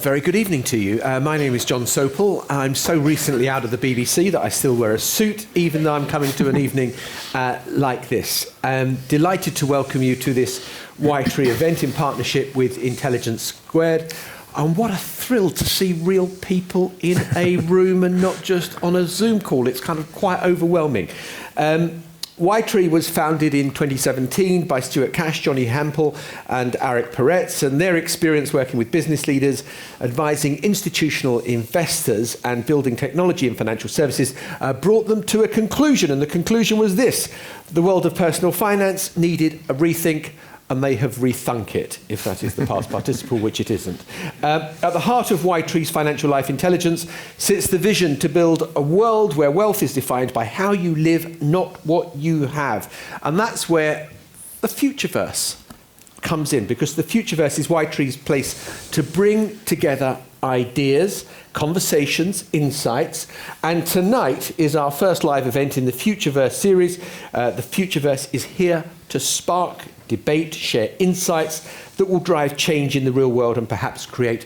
Very good evening to you. My name is John Sopel. I'm so recently out of the BBC that I still wear a suit, even though I'm coming to an evening like this. I'm delighted to welcome you to this Y-Tree event in partnership with Intelligence Squared. And what a thrill to see real people in a room and not just on a Zoom call. It's kind of quite overwhelming. Y-Tree was founded in 2017 by Stuart Cash, Johnny Hampel and Eric Peretz, and their experience working with business leaders, advising institutional investors and building technology and financial services brought them to a conclusion, and the conclusion was this: the world of personal finance needed a rethink, and they have rethunk it, if that is the past participle, which it isn't. At the heart of Y-Tree's financial life intelligence sits the vision to build a world where wealth is defined by how you live, not what you have. And that's where the Futureverse comes in, because the Futureverse is Y-Tree's place to bring together ideas, conversations, insights, and tonight is our first live event in the Futureverse series. The Futureverse is here to spark debate, share insights that will drive change in the real world and perhaps create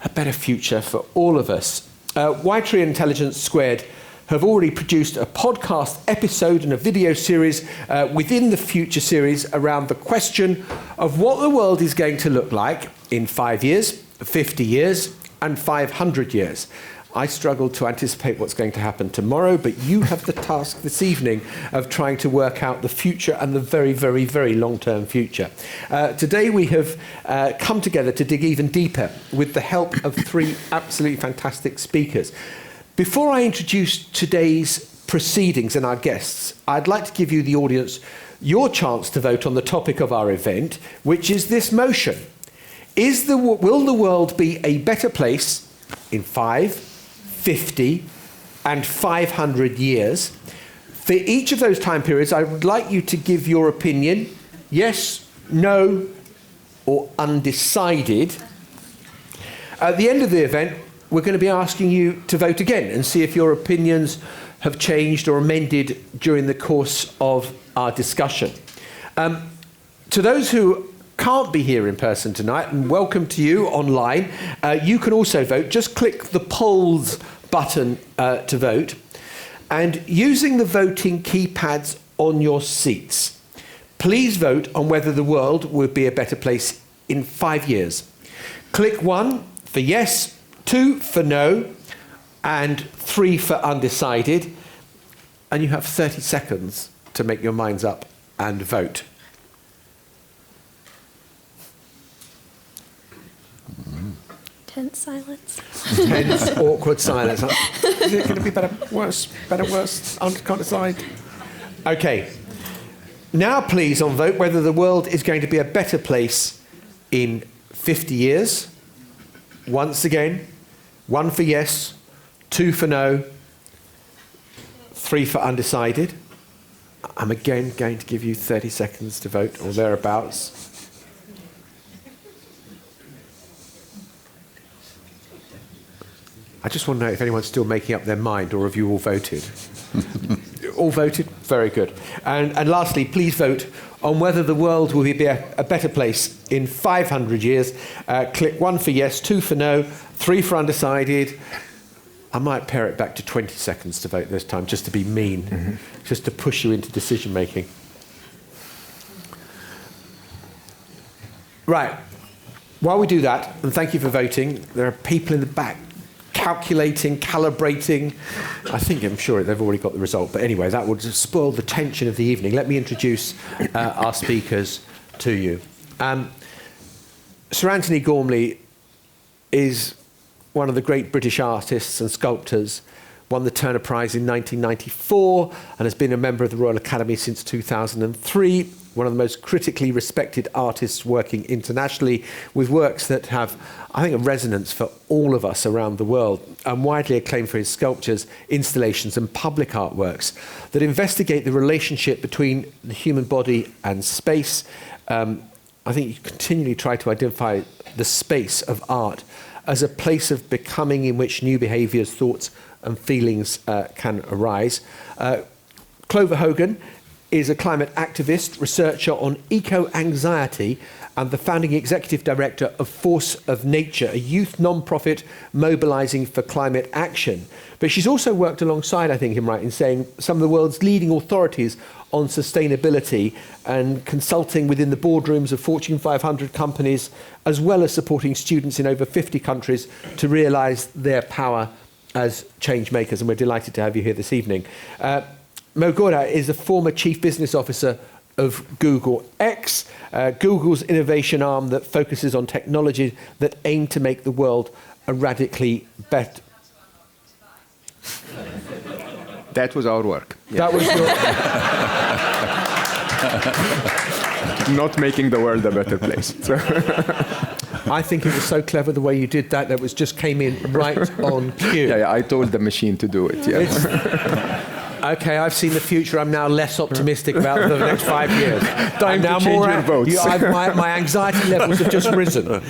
a better future for all of us. Y-Tree and Intelligence Squared have already produced a podcast episode and a video series within the Future series around the question of what the world is going to look like in 5 years, 50 years, and 500 years. I struggle to anticipate what's going to happen tomorrow, but you have the task this evening of trying to work out the future and the very, very, very long-term future. Today we have come together to dig even deeper with the help of three absolutely fantastic speakers. Before I introduce today's proceedings and our guests, I'd like to give you, the audience, your chance to vote on the topic of our event, which is this motion. Will the world be a better place in 5, 50 and 500 years? For each of those time periods, I would like you to give your opinion, yes, no, or undecided. At the end of the event, we're going to be asking you to vote again and see if your opinions have changed or amended during the course of our discussion. To those who can't be here in person tonight, and welcome to you online, you can also vote. Just click the polls button to vote, and using the voting keypads on your seats, please vote on whether the world would be a better place in 5 years. Click 1 for yes, 2 for no, and 3 for undecided, and you have 30 seconds to make your minds up and vote. Tense silence. Tense, awkward silence. Is it going to be better, worse, can't decide? Okay. Now please on vote whether the world is going to be a better place in 50 years. Once again, 1 for yes, 2 for no, 3 for undecided. I'm again going to give you 30 seconds to vote, or thereabouts. I just want to know if anyone's still making up their mind, or have you all voted? All voted? Very good. And lastly, please vote on whether the world will be a better place in 500 years. Click 1 for yes, 2 for no, 3 for undecided. I might pare it back to 20 seconds to vote this time, just to be mean, just to push you into decision making. Right. While we do that, and thank you for voting, there are people in the back calculating, calibrating. I'm sure they've already got the result, but anyway, that would spoil the tension of the evening. Let me introduce our speakers to you. Sir Antony Gormley is one of the great British artists and sculptors, won the Turner Prize in 1994 and has been a member of the Royal Academy since 2003. One of the most critically respected artists working internationally, with works that have, I think, a resonance for all of us around the world, and widely acclaimed for his sculptures, installations and public artworks that investigate the relationship between the human body and space. I think you continually try to identify the space of art as a place of becoming in which new behaviours, thoughts and feelings can arise. Clover Hogan is a climate activist, researcher on eco-anxiety, and the founding executive director of Force of Nature, a youth non-profit mobilising for climate action. But she's also worked alongside, I think I'm right in saying, some of the world's leading authorities on sustainability and consulting within the boardrooms of Fortune 500 companies, as well as supporting students in over 50 countries to realise their power as change makers. And we're delighted to have you here this evening. Mo Gawdat is a former chief business officer of Google X, Google's innovation arm that focuses on technologies that aim to make the world a radically better. That was our work. Yeah. That was your... Not making the world a better place. So I think it was so clever the way you did that. That was just came in right on cue. Yeah, I told the machine to do it. Yeah. Okay, I've seen the future. I'm now less optimistic about the next 5 years. Time to change your votes. My anxiety levels have just risen.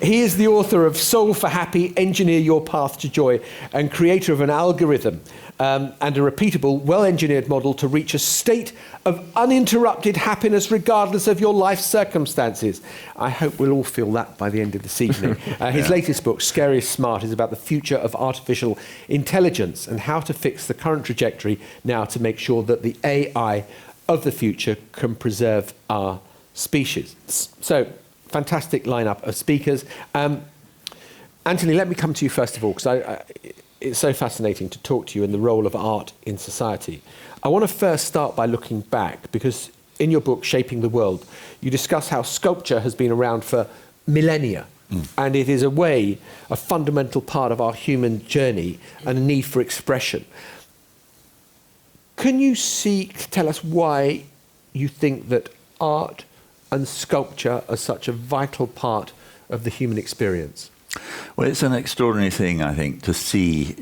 He is the author of Soul for Happy, Engineer Your Path to Joy, and creator of an algorithm and a repeatable, well-engineered model to reach a state of uninterrupted happiness regardless of your life circumstances. I hope we'll all feel that by the end of this evening. His latest book, Scariest Smart, is about the future of artificial intelligence and how to fix the current trajectory now to make sure that the AI of the future can preserve our species. So, fantastic lineup of speakers. Anthony, let me come to you first of all, because it's so fascinating to talk to you in the role of art in society. I want to first start by looking back, because in your book, Shaping the World, you discuss how sculpture has been around for millennia, and it is a fundamental part of our human journey and a need for expression. Can you tell us why you think that art and sculpture are such a vital part of the human experience? Well, it's an extraordinary thing, I think, to see,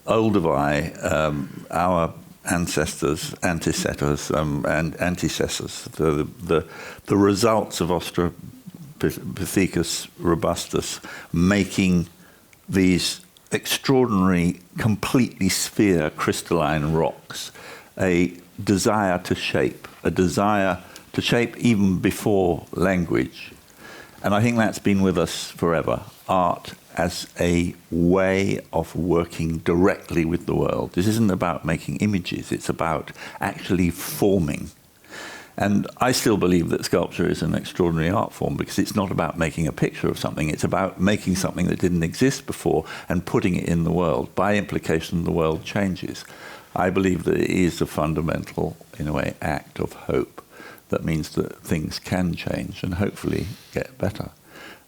Olduvai, our ancestors, antecessors, and antecessors, the results of Australopithecus robustus making these extraordinary, completely sphere crystalline rocks, a desire to shape even before language. And I think that's been with us forever. Art as a way of working directly with the world. This isn't about making images, it's about actually forming. And I still believe that sculpture is an extraordinary art form, because it's not about making a picture of something, it's about making something that didn't exist before and putting it in the world. By implication, the world changes. I believe that it is a fundamental, in a way, act of hope. That means that things can change and hopefully get better.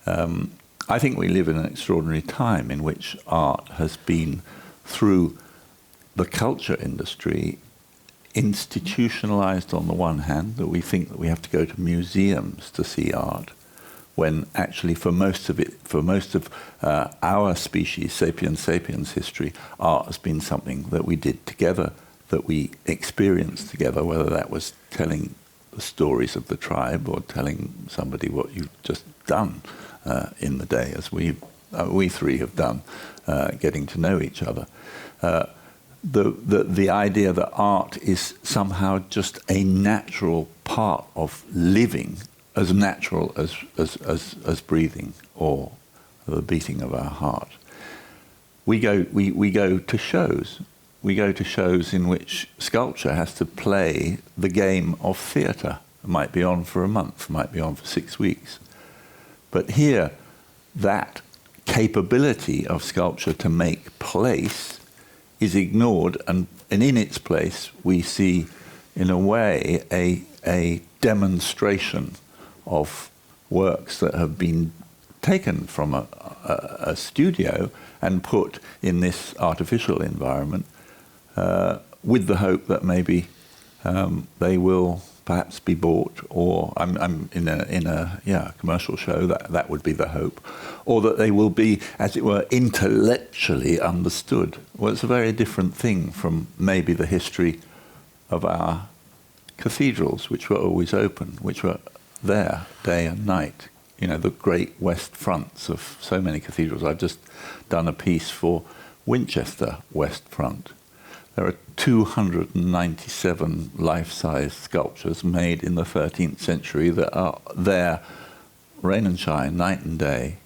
I think we live in an extraordinary time in which art has been, through the culture industry, institutionalized on the one hand, that we think that we have to go to museums to see art, when actually for most of our species, sapiens sapiens history, art has been something that we did together, that we experienced together, whether that was telling the stories of the tribe or telling somebody what you've just done in the day, as we three have done, getting to know each other. The idea that art is somehow just a natural part of living, as natural as breathing or the beating of our heart. We go to shows. We go to shows in which sculpture has to play the game of theatre. It might be on for a month, might be on for 6 weeks. But here, that capability of sculpture to make place is ignored, and in its place we see, in a way, a demonstration of works that have been taken from a studio and put in this artificial environment, with the hope that maybe they will perhaps be bought, or I'm in a commercial show, that would be the hope, or that they will be, as it were, intellectually understood. Well, it's a very different thing from maybe the history of our cathedrals, which were always open, which were there day and night. The great west fronts of so many cathedrals. I've just done a piece for Winchester West Front. there are 297 life-size sculptures made in the 13th century that are there, rain and shine, night and day,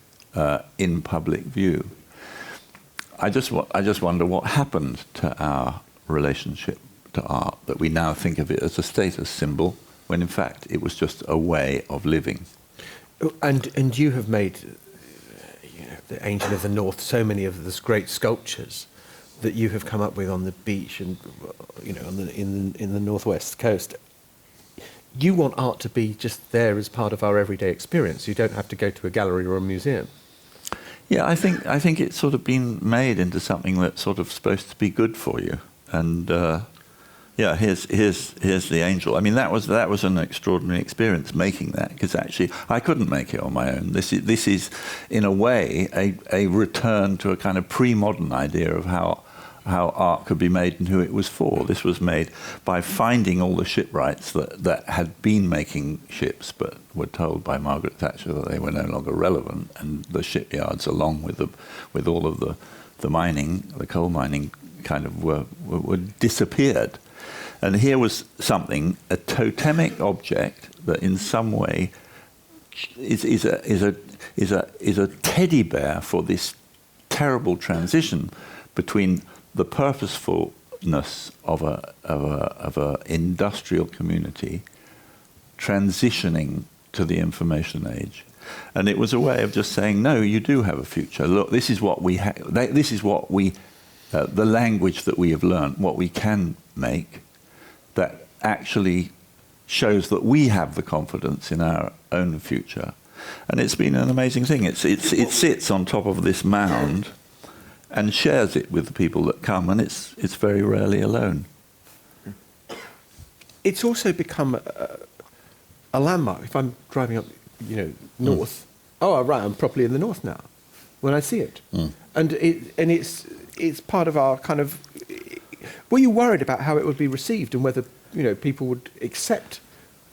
in public view. I just wonder what happened to our relationship to art, that we now think of it as a status symbol, when in fact it was just a way of living. And you have made, the Angel of the North, so many of those great sculptures that you have come up with on the beach and in the northwest coast. You want art to be just there as part of our everyday experience. You don't have to go to a gallery or a museum. Yeah, I think it's sort of been made into something that's sort of supposed to be good for you. And here's the angel. I mean, that was an extraordinary experience making that, because actually I couldn't make it on my own. This is in a way a return to a kind of pre-modern idea of how art could be made and who it was for. This was made by finding all the shipwrights that had been making ships, but were told by Margaret Thatcher that they were no longer relevant, and the shipyards, along with all of the mining, the coal mining, kind of were disappeared. And here was something, a totemic object that in some way is a teddy bear for this terrible transition between the purposefulness of a industrial community transitioning to the information age. And it was a way of just saying, no, you do have a future. Look, this is what we the language that we have learned, what we can make, that actually shows that we have the confidence in our own future. And it's been an amazing thing. It sits on top of this mound and shares it with the people that come, and it's very rarely alone. It's also become a landmark. If I'm driving up, north, right, I'm properly in the north now when I see it. And it's part of our kind of. Were you worried about how it would be received and whether people would accept?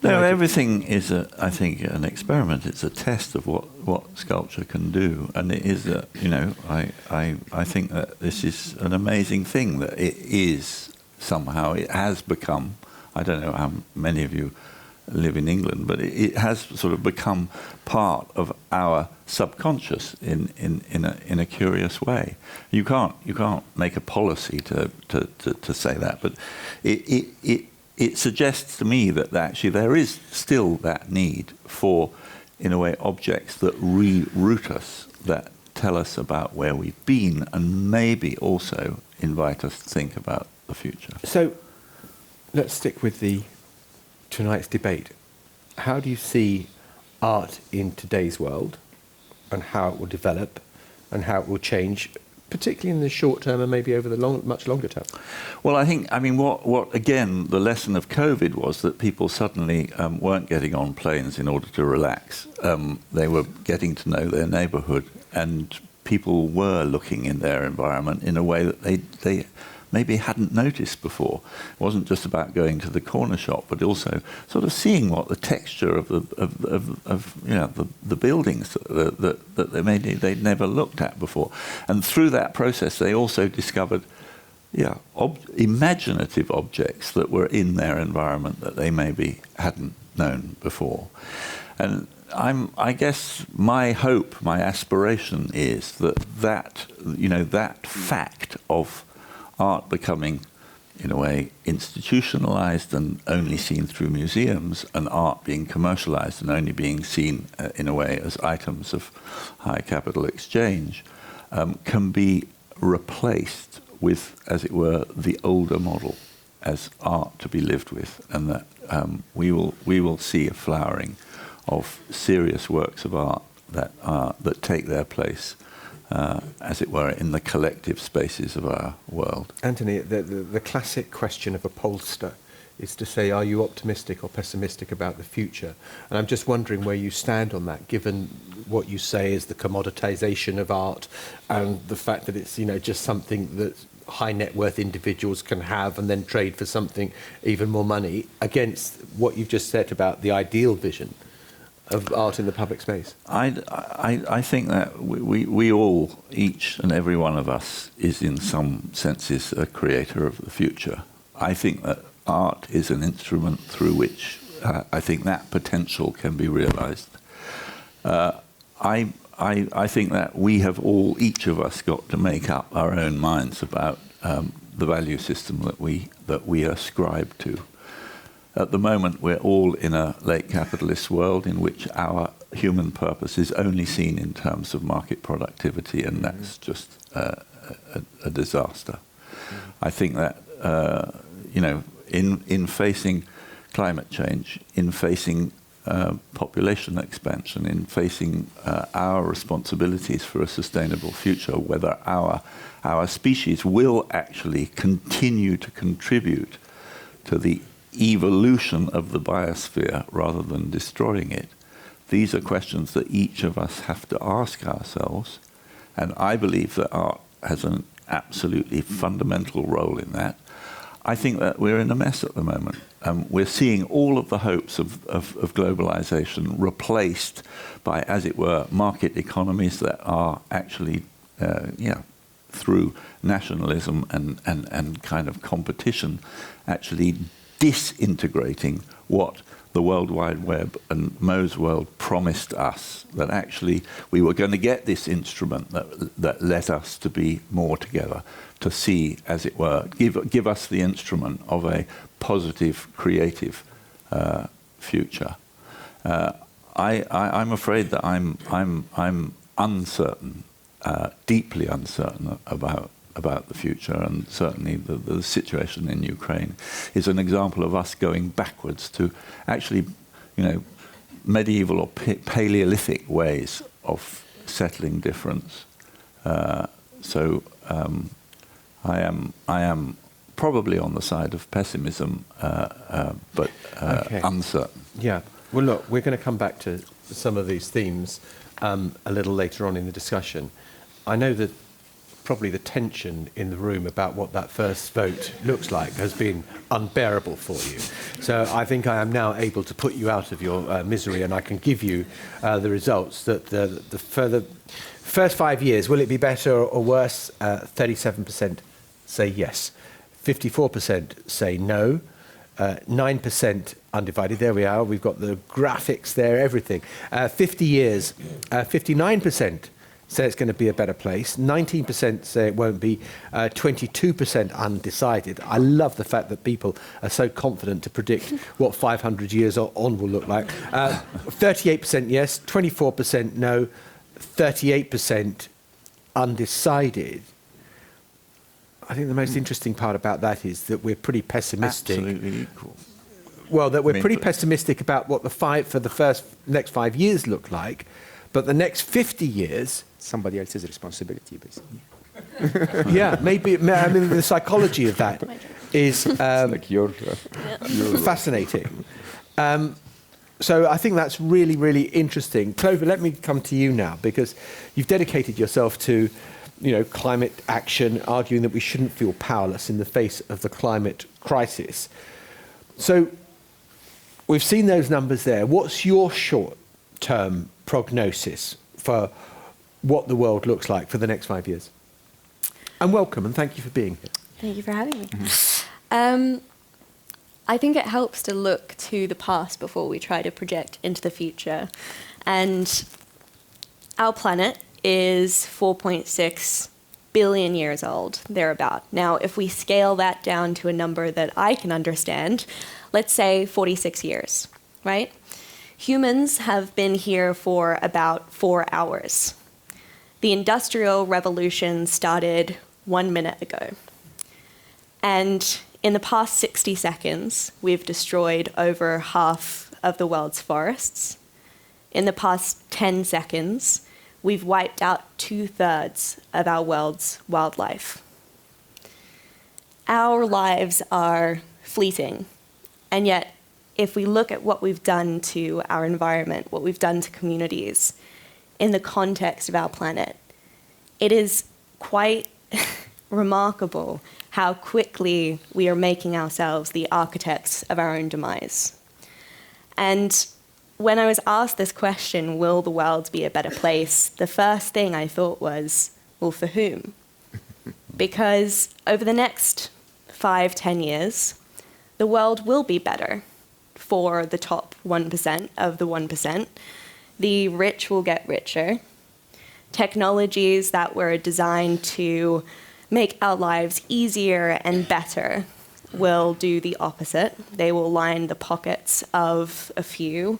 No, everything is, I think, an experiment. It's a test of what sculpture can do, and it is. I think that this is an amazing thing. That it is somehow. It has become. I don't know how many of you live in England, but it has sort of become part of our subconscious in a curious way. You can't make a policy to say that, but it suggests to me that actually there is still that need for, in a way, objects that reroute us, that tell us about where we've been, and maybe also invite us to think about the future. So let's stick with tonight's debate. How do you see art in today's world, and how it will develop, and how it will change, particularly in the short term and maybe over the much longer term? Well, I mean, what again, the lesson of COVID was that people suddenly weren't getting on planes in order to relax. They were getting to know their neighbourhood, and people were looking in their environment in a way that they maybe hadn't noticed before. It wasn't just about going to the corner shop, but also sort of seeing what the texture of the buildings that they'd never looked at before. And through that process, they also discovered imaginative objects that were in their environment that they maybe hadn't known before. And I guess my hope, my aspiration is that fact of art becoming, in a way, institutionalized and only seen through museums, and art being commercialized and only being seen, in a way, as items of high capital exchange, can be replaced with, as it were, the older model as art to be lived with, and that we will see a flowering of serious works of art that take their place, as it were, in the collective spaces of our world. Anthony, the classic question of a pollster is to say, are you optimistic or pessimistic about the future? And I'm just wondering where you stand on that, given what you say is the commoditization of art and the fact that it's, just something that high net worth individuals can have and then trade for something even more money, against what you've just said about the ideal vision. of art in the public space? I think that we all, each and every one of us, is in some senses a creator of the future. I think that art is an instrument through which I think that potential can be realized. I think that we have all, each of us, got to make up our own minds about the value system that we ascribe to. At the moment, we're all in a late capitalist world in which our human purpose is only seen in terms of market productivity, and that's just a disaster. I think that in facing climate change, in facing population expansion, in facing our responsibilities for a sustainable future, whether our species will actually continue to contribute to the evolution of the biosphere rather than destroying it. These are questions that each of us have to ask ourselves, and I believe that art has an absolutely fundamental role in that. I think that we're in a mess at the moment. We're seeing all of the hopes of globalization replaced by, as it were, market economies that are actually, through nationalism and kind of competition, actually disintegrating what the World Wide Web and Mo's World promised us, that actually we were going to get this instrument that led us to be more together, to see, as it were, give us the instrument of a positive, creative future. I'm afraid that I'm uncertain, deeply uncertain about the future, and certainly the situation in Ukraine is an example of us going backwards to actually, medieval or Paleolithic ways of settling difference. So I am probably on the side of pessimism, but uncertain. Yeah. Well, look, we're going to come back to some of these themes a little later on in the discussion. I know that probably the tension in the room about what that first vote looks like has been unbearable for you. So I think I am now able to put you out of your misery, and I can give you the results that the first 5 years, will it be better or worse? 37% say yes. 54% say no. 9% undivided. There we are. We've got the graphics there, everything. 50 years, 59% say it's going to be a better place. 19% say it won't be. 22% undecided. I love the fact that people are so confident to predict what 500 years on will look like. 38% yes, 24% no, 38% undecided. I think the most interesting part about that is that we're pretty pessimistic. Absolutely equal. Well, that we're pretty pessimistic about what the next 5 years look like, but the next 50 years... Somebody else's responsibility, basically. Yeah, maybe. I mean, the psychology of that is like your fascinating. So I think that's really, really interesting. Clover, let me come to you now, because you've dedicated yourself to, climate action, arguing that we shouldn't feel powerless in the face of the climate crisis. So we've seen those numbers there. What's your short-term prognosis for what the world looks like for the next 5 years? And welcome, and thank you for being here. Thank you for having me. I think it helps to look to the past before we try to project into the future. And our planet is 4.6 billion years old, thereabout. Now, if we scale that down to a number that I can understand, let's say 46 years, right? Humans have been here for about 4 hours. The Industrial Revolution started 1 minute ago. And in the past 60 seconds, we've destroyed over half of the world's forests. In the past 10 seconds, we've wiped out 2/3 of our world's wildlife. Our lives are fleeting, and yet if we look at what we've done to our environment, what we've done to communities, in the context of our planet, it is quite remarkable how quickly we are making ourselves the architects of our own demise. And when I was asked this question, will the world be a better place, the first thing I thought was, well, for whom? Because over the next 5-10 years, the world will be better for the top 1% of the 1%. The rich will get richer. Technologies that were designed to make our lives easier and better will do the opposite. They will line the pockets of a few.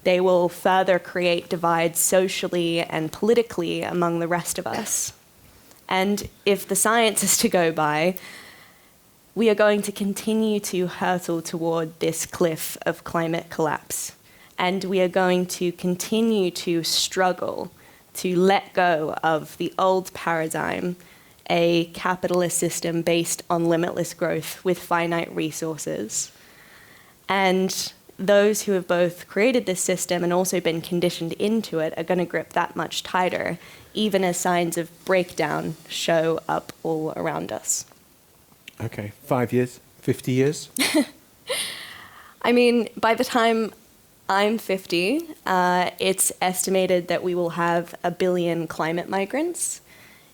They will further create divides socially and politically among the rest of us. And if the science is to go by, we are going to continue to hurtle toward this cliff of climate collapse. And we are going to continue to struggle to let go of the old paradigm, a capitalist system based on limitless growth with finite resources. And those who have both created this system and also been conditioned into it are going to grip that much tighter, even as signs of breakdown show up all around us. Okay, 5 years, 50 years? I mean, by the time I'm 50, it's estimated that we will have 1 billion climate migrants.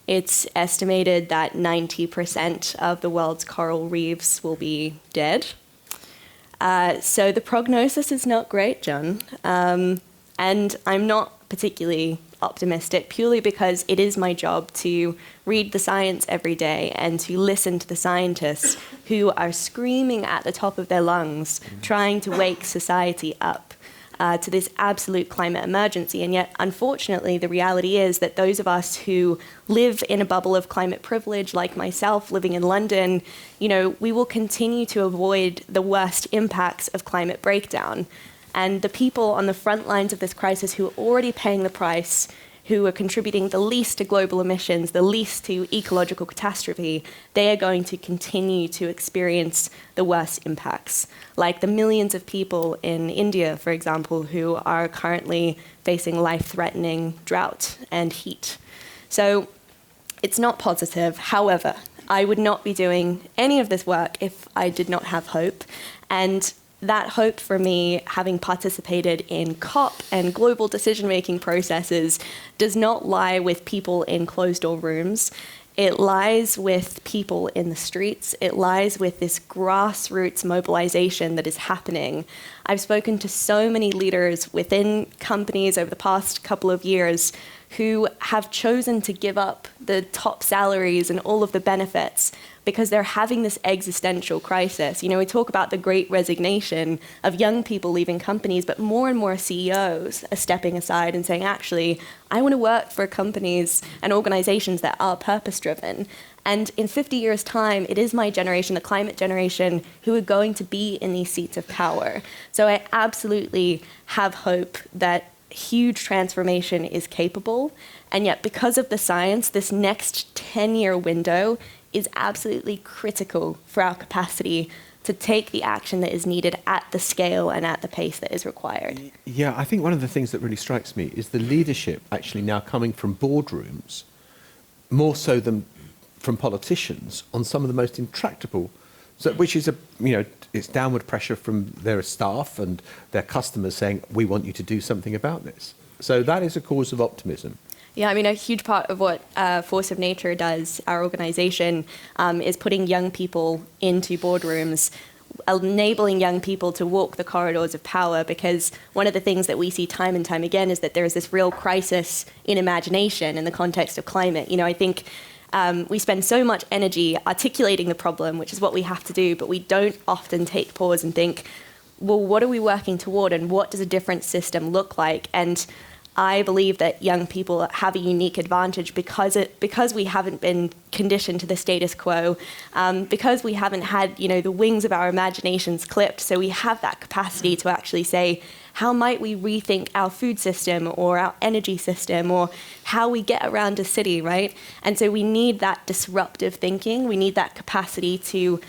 It's estimated that 90% of the world's coral reefs will be dead. So the prognosis is not great, John. And I'm not particularly optimistic, purely because it is my job to read the science every day and to listen to the scientists who are screaming at the top of their lungs, trying to wake society up to this absolute climate emergency. And yet, unfortunately, the reality is that those of us who live in a bubble of climate privilege, like myself living in London, we will continue to avoid the worst impacts of climate breakdown. And the people on the front lines of this crisis who are already paying the price, who are contributing the least to global emissions, the least to ecological catastrophe, they are going to continue to experience the worst impacts. Like the millions of people in India, for example, who are currently facing life-threatening drought and heat. So it's not positive. However, I would not be doing any of this work if I did not have hope. And that hope for me, having participated in COP and global decision-making processes, does not lie with people in closed-door rooms. It lies with people in the streets. It lies with this grassroots mobilization that is happening. I've spoken to so many leaders within companies over the past couple of years who have chosen to give up the top salaries and all of the benefits because they're having this existential crisis. We talk about the great resignation of young people leaving companies, but more and more CEOs are stepping aside and saying, actually, I want to work for companies and organizations that are purpose-driven. And in 50 years' time, it is my generation, the climate generation, who are going to be in these seats of power. So I absolutely have hope that huge transformation is capable. And yet, because of the science, this next 10-year window is absolutely critical for our capacity to take the action that is needed at the scale and at the pace that is required. Yeah, I think one of the things that really strikes me is the leadership actually now coming from boardrooms, more so than from politicians, on some of the most intractable, which is it's downward pressure from their staff and their customers saying, we want you to do something about this. So that is a cause of optimism. Yeah, I mean, a huge part of what Force of Nature does, our organization, is putting young people into boardrooms, enabling young people to walk the corridors of power, because one of the things that we see time and time again is that there is this real crisis in imagination in the context of climate. I think we spend so much energy articulating the problem, which is what we have to do, but we don't often take pause and think, well, what are we working toward and what does a different system look like? And I believe that young people have a unique advantage because we haven't been conditioned to the status quo, because we haven't had the wings of our imaginations clipped. So we have that capacity to actually say, how might we rethink our food system or our energy system or how we get around a city, right? And so we need that disruptive thinking. We need that capacity to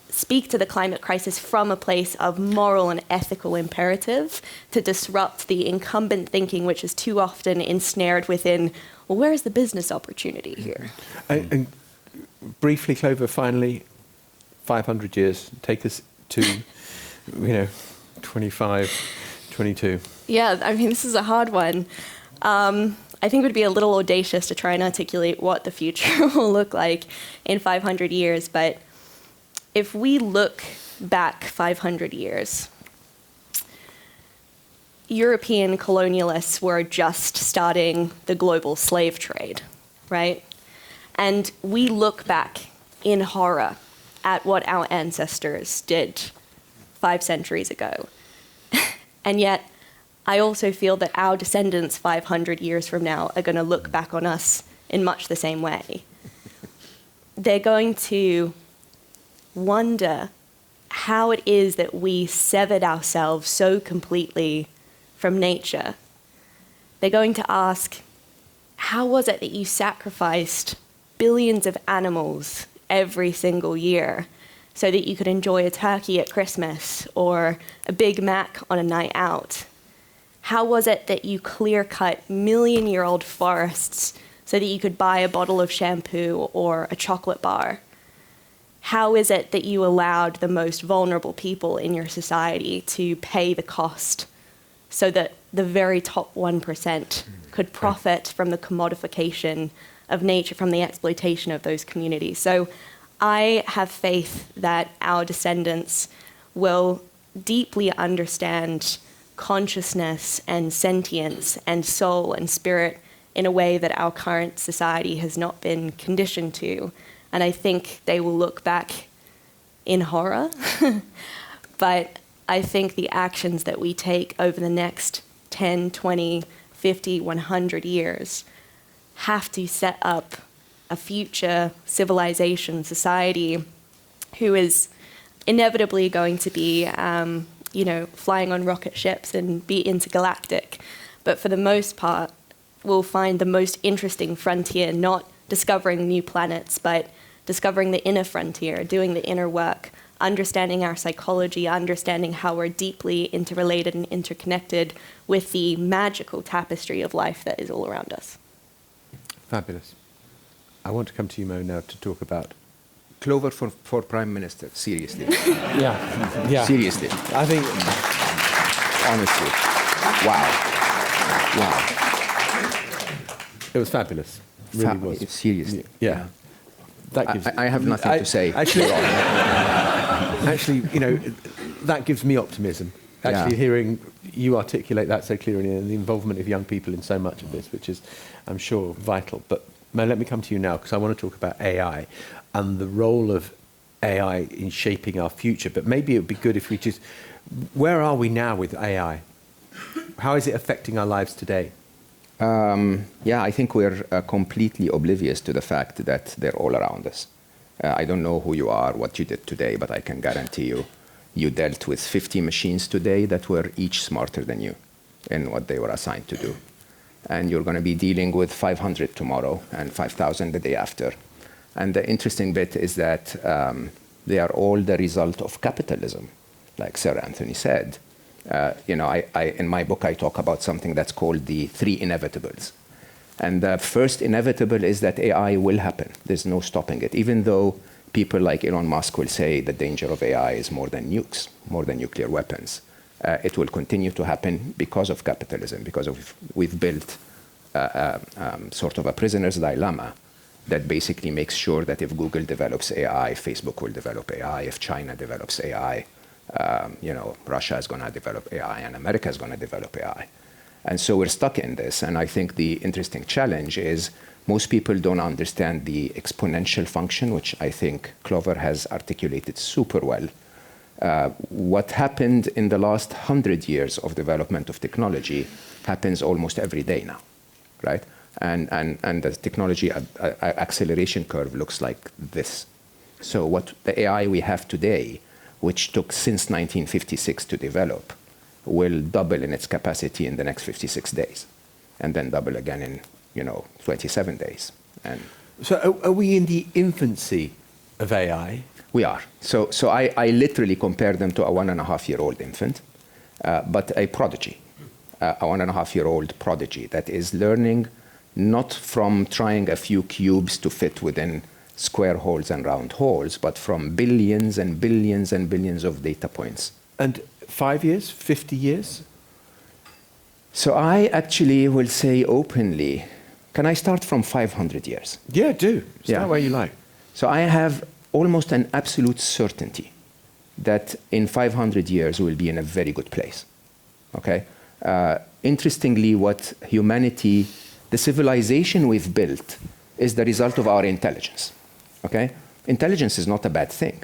speak to the climate crisis from a place of moral and ethical imperative to disrupt the incumbent thinking, which is too often ensnared within, well, where is the business opportunity here? And briefly, Clover, finally, 500 years, take us to, 25, 22. Yeah, I mean, this is a hard one. I think it would be a little audacious to try and articulate what the future will look like in 500 years. But if we look back 500 years, European colonialists were just starting the global slave trade, right? And we look back in horror at what our ancestors did 5 centuries ago. And yet, I also feel that our descendants 500 years from now are going to look back on us in much the same way. They're going to wonder how it is that we severed ourselves so completely from nature. They're going to ask, how was it that you sacrificed billions of animals every single year so that you could enjoy a turkey at Christmas or a Big Mac on a night out? How was it that you clear-cut million-year-old forests so that you could buy a bottle of shampoo or a chocolate bar? How is it that you allowed the most vulnerable people in your society to pay the cost so that the very top 1% could profit from the commodification of nature, from the exploitation of those communities? So I have faith that our descendants will deeply understand consciousness and sentience and soul and spirit in a way that our current society has not been conditioned to. And I think they will look back in horror. But I think the actions that we take over the next 10, 20, 50, 100 years have to set up a future civilization, society, who is inevitably going to be, flying on rocket ships and be intergalactic. But for the most part, we'll find the most interesting frontier, not discovering new planets, but discovering the inner frontier, doing the inner work, understanding our psychology, understanding how we're deeply interrelated and interconnected with the magical tapestry of life that is all around us. Fabulous. I want to come to you, Mo, now to talk about... Clover for Prime Minister, seriously. Yeah. Seriously. I think... Honestly. Wow. It was fabulous. Really was. Seriously. Yeah. That gives, I have nothing to say. Actually, that gives me optimism. Actually, hearing you articulate that so clearly and the involvement of young people in so much of this, which is, I'm sure, vital. But Mo, let me come to you now, because I want to talk about AI and the role of AI in shaping our future. But maybe it would be good if we just... Where are we now with AI? How is it affecting our lives today? I think we're completely oblivious to the fact that they're all around us. I don't know who you are, what you did today, but I can guarantee you, you dealt with 50 machines today that were each smarter than you in what they were assigned to do. And you're going to be dealing with 500 tomorrow and 5,000 the day after. And the interesting bit is that they are all the result of capitalism, like Sir Antony said. In my book, I talk about something that's called the 3 inevitables. And the first inevitable is that AI will happen. There's no stopping it. Even though people like Elon Musk will say the danger of AI is more than nukes, more than nuclear weapons. It will continue to happen because of capitalism, because we've built sort of a prisoner's dilemma that basically makes sure that if Google develops AI, Facebook will develop AI. If China develops AI, Russia is going to develop AI and America is going to develop AI. And so we're stuck in this. And I think the interesting challenge is most people don't understand the exponential function, which I think Clover has articulated super well. What happened in the last 100 years of development of technology happens almost every day now, right? And the technology acceleration curve looks like this. So what the AI we have today, which took since 1956 to develop, will double in its capacity in the next 56 days, and then double again in 27 days. And so are we in the infancy of AI? We are. So I literally compare them to a 1.5-year-old infant, but a prodigy, a 1.5-year-old prodigy that is learning not from trying a few cubes to fit within square holes and round holes, but from billions and billions and billions of data points. And 5 years, 50 years? So I actually will say openly, can I start from 500 years? Yeah, do. Start Yeah. where you like. So I have almost an absolute certainty that in 500 years we'll be in a very good place. Okay? Interestingly, what humanity, the civilization we've built, is the result of our intelligence. Okay? Intelligence is not a bad thing.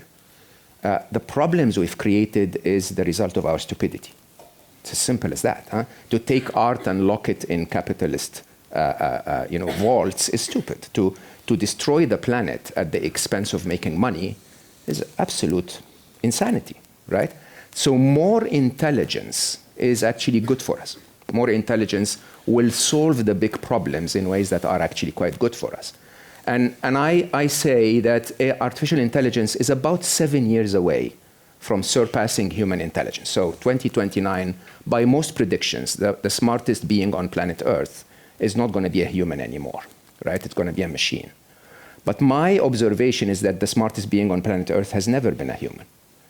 The problems we've created is the result of our stupidity. It's as simple as that. Huh? To take art and lock it in capitalist vaults is stupid. To destroy the planet at the expense of making money is absolute insanity, right? So more intelligence is actually good for us. More intelligence will solve the big problems in ways that are actually quite good for us. And I say that artificial intelligence is about 7 years away from surpassing human intelligence. So 2029, by most predictions, the smartest being on planet Earth is not going to be a human anymore, right? It's going to be a machine. But my observation is that the smartest being on planet Earth has never been a human.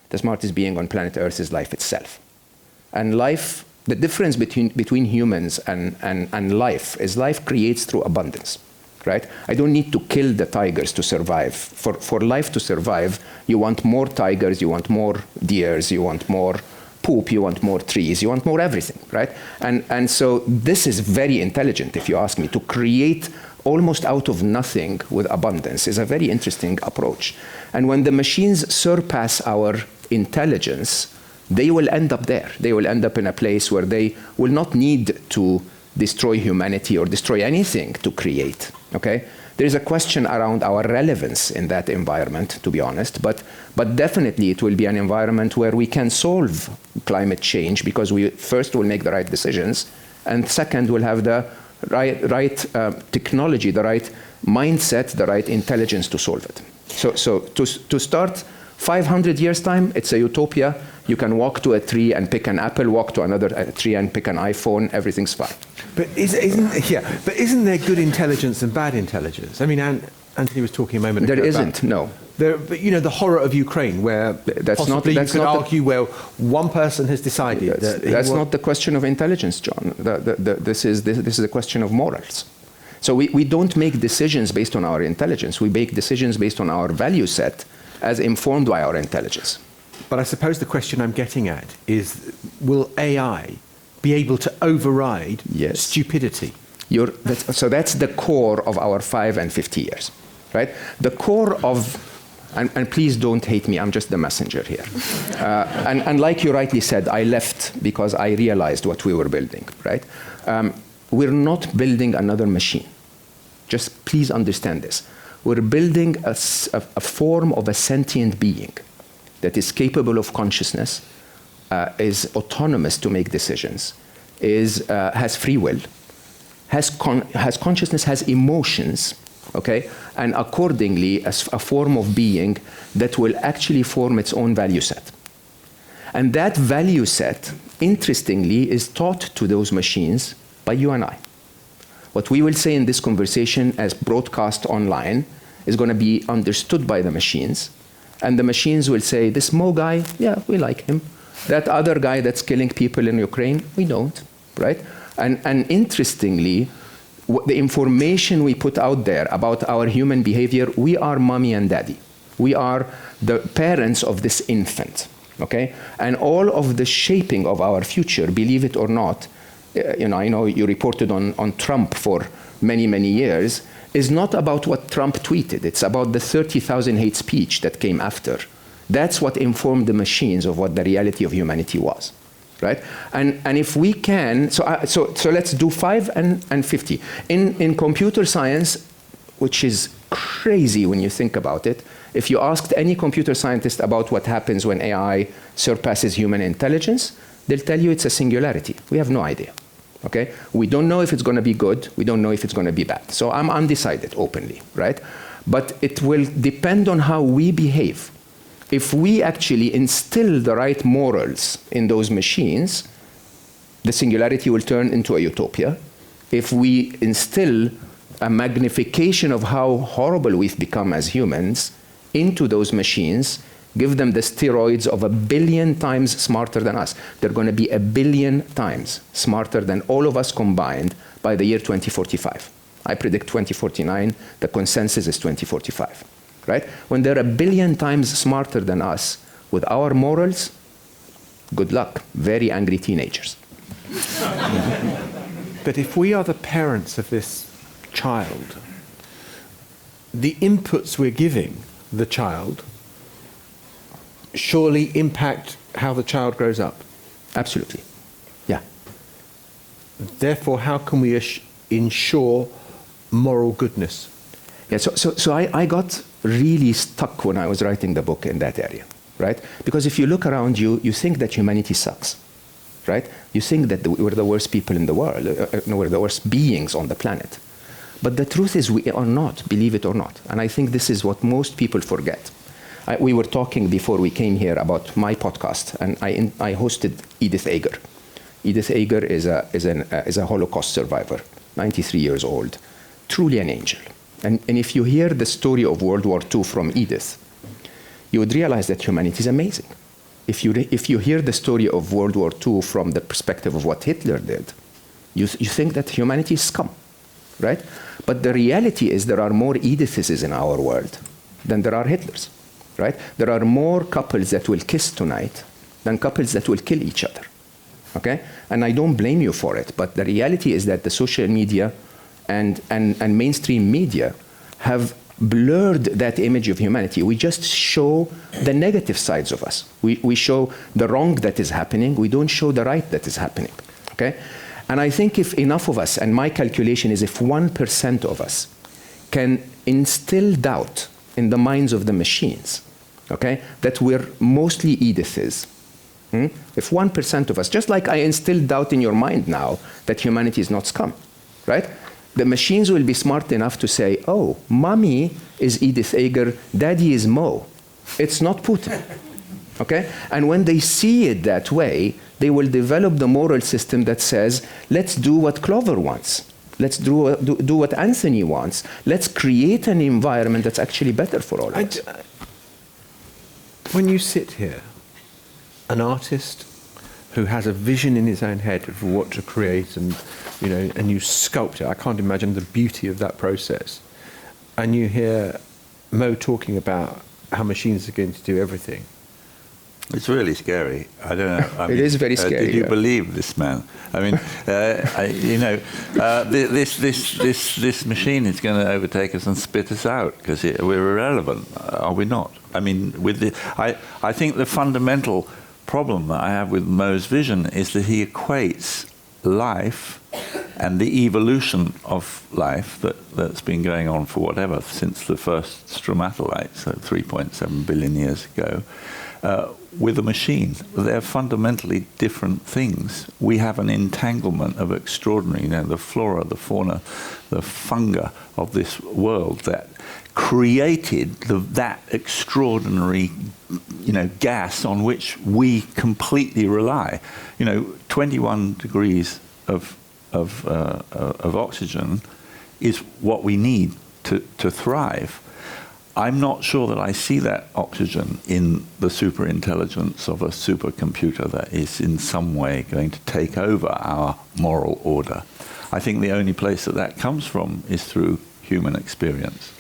The smartest being on planet Earth is life itself. And life, the difference between humans and life is life creates through abundance, right? I don't need to kill the tigers to survive. For life to survive, you want more tigers, you want more deers, you want more poop, you want more trees, you want more everything, right? And so this is very intelligent, if you ask me. To create almost out of nothing with abundance is a very interesting approach. And when the machines surpass our intelligence, they will end up there. They will end up in a place where they will not need to destroy humanity or destroy anything to create, okay? There is a question around our relevance in that environment, to be honest, but definitely it will be an environment where we can solve climate change because we first will make the right decisions, and second, we'll have the right technology, the right mindset, the right intelligence to solve it. So to start 500 years time, it's a utopia. You can walk to a tree and pick an apple, walk to another tree and pick an iPhone, everything's fine. But isn't there good intelligence and bad intelligence? I mean, Anthony was talking a moment ago. There isn't, no. But you know, the horror of Ukraine, where possibly you could argue, well, one person has decided that that's not the question of intelligence, John. This is a question of morals. So we don't make decisions based on our intelligence. We make decisions based on our value set as informed by our intelligence. But I suppose the question I'm getting at is, will AI be able to override stupidity? So that's the core of our 5 and 50 years, right? The core of, and please don't hate me, I'm just the messenger here. And like you rightly said, I left because I realized what we were building, right? We're not building another machine. Just please understand this. We're building a form of a sentient being that is capable of consciousness, is autonomous to make decisions, has free will, has consciousness, has emotions, okay? And accordingly, a form of being that will actually form its own value set. And that value set, interestingly, is taught to those machines by you and I. What we will say in this conversation as broadcast online is going to be understood by the machines, and the machines will say, this Mo guy, yeah, we like him. That other guy that's killing people in Ukraine, we don't, right? And interestingly, the information we put out there about our human behavior, we are mommy and daddy. We are the parents of this infant, okay? And all of the shaping of our future, believe it or not, I know you reported on Trump for many, many years, is not about what Trump tweeted. It's about the 30,000 hate speech that came after. That's what informed the machines of what the reality of humanity was, right? And if we can, so let's do 5 and 50. In computer science, which is crazy when you think about it, if you asked any computer scientist about what happens when AI surpasses human intelligence, they'll tell you it's a singularity. We have no idea. Okay? We don't know if it's going to be good. We don't know if it's going to be bad. So I'm undecided openly, right? But it will depend on how we behave. If we actually instill the right morals in those machines, the singularity will turn into a utopia. If we instill a magnification of how horrible we've become as humans into those machines, Give them the steroids of 1 billion times smarter than us. They're going to be 1 billion times smarter than all of us combined by the year 2045. I predict 2049. The consensus is 2045, right? When they're 1 billion times smarter than us with our morals, good luck. Very angry teenagers. But if we are the parents of this child, the inputs we're giving the child surely impact how the child grows up. Absolutely. Yeah. Therefore, how can we ensure moral goodness? Yeah, so I got really stuck when I was writing the book in that area, right? Because if you look around you, you think that humanity sucks, right? You think that we're the worst people in the world, we're the worst beings on the planet. But the truth is we are not, believe it or not. And I think this is what most people forget. We were talking before we came here about my podcast, and I hosted Edith Eger. Edith Eger is a Holocaust survivor, 93 years old, truly an angel. And if you hear the story of World War II from Edith, you would realize that humanity is amazing. If you hear the story of World War II from the perspective of what Hitler did, you think that humanity is scum, right? But the reality is there are more Ediths in our world than there are Hitlers. Right? There are more couples that will kiss tonight than couples that will kill each other. Okay? And I don't blame you for it, but the reality is that the social media and mainstream media have blurred that image of humanity. We just show the negative sides of us. We show the wrong that is happening. We don't show the right that is happening. Okay? And I think if enough of us, and my calculation is if 1% of us can instill doubt in the minds of the machines, okay, that we're mostly Ediths. If 1% of us, just like I instilled doubt in your mind now that humanity is not scum, right? The machines will be smart enough to say, oh, mommy is Edith Eger, daddy is Mo. It's not Putin, okay? And when they see it that way, they will develop the moral system that says, let's do what Clover wants. Let's do what Anthony wants. Let's create an environment that's actually better for all of us. When you sit here, an artist who has a vision in his own head of what to create and you sculpt it, I can't imagine the beauty of that process. And you hear Mo talking about how machines are going to do everything. It's really scary. I don't know. I mean, is very scary. Did you believe this man? I mean, this machine is going to overtake us and spit us out because we're irrelevant, are we not? I mean, I think the fundamental problem that I have with Mo's vision is that he equates life and the evolution of life that's been going on for whatever since the first stromatolites, so 3.7 billion years ago. With a machine. They're fundamentally different things. We have an entanglement of extraordinary, the flora, the fauna, the fungi of this world that created that extraordinary, gas on which we completely rely. 21 degrees of oxygen is what we need to thrive. I'm not sure that I see that oxygen in the superintelligence of a supercomputer that is in some way going to take over our moral order. I think the only place that comes from is through human experience.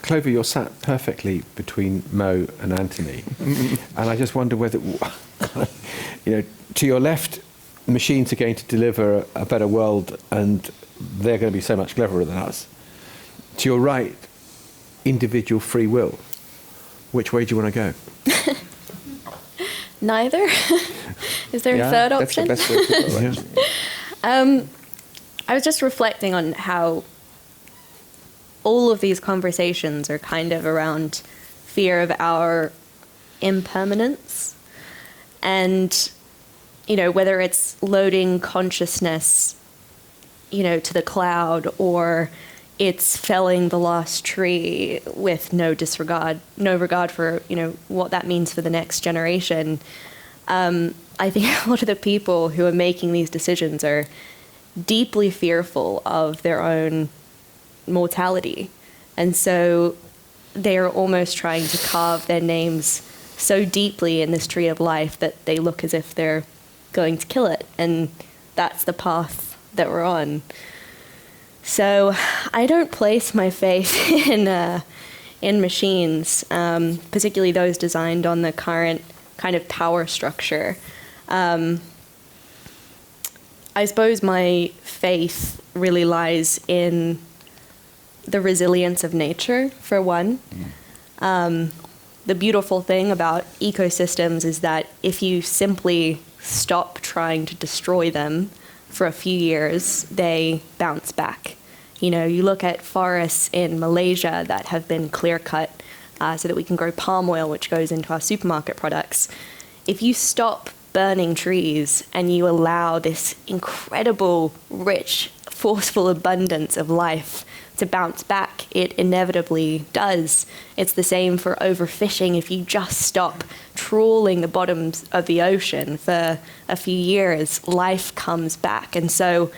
Clover, you're sat perfectly between Mo and Anthony. And I just wonder whether, to your left, machines are going to deliver a better world and they're going to be so much cleverer than us. To your right, individual free will. Which way do you want to go? Neither. Is there a third option? That's the best way to go. I was just reflecting on how all of these conversations are kind of around fear of our impermanence. And, whether it's loading consciousness, to the cloud, or it's felling the last tree with no regard for, what that means for the next generation. I think a lot of the people who are making these decisions are deeply fearful of their own mortality. And so they are almost trying to carve their names so deeply in this tree of life that they look as if they're going to kill it. And that's the path that we're on. So I don't place my faith in machines, particularly those designed on the current kind of power structure. I suppose my faith really lies in the resilience of nature, for one. The beautiful thing about ecosystems is that if you simply stop trying to destroy them for a few years, they bounce back. You know, you look at forests in Malaysia that have been clear-cut so that we can grow palm oil, which goes into our supermarket products. If you stop burning trees and you allow this incredible, rich, forceful abundance of life to bounce back, it inevitably does. It's the same for overfishing. If you just stop trawling the bottoms of the ocean for a few years, life comes back. And so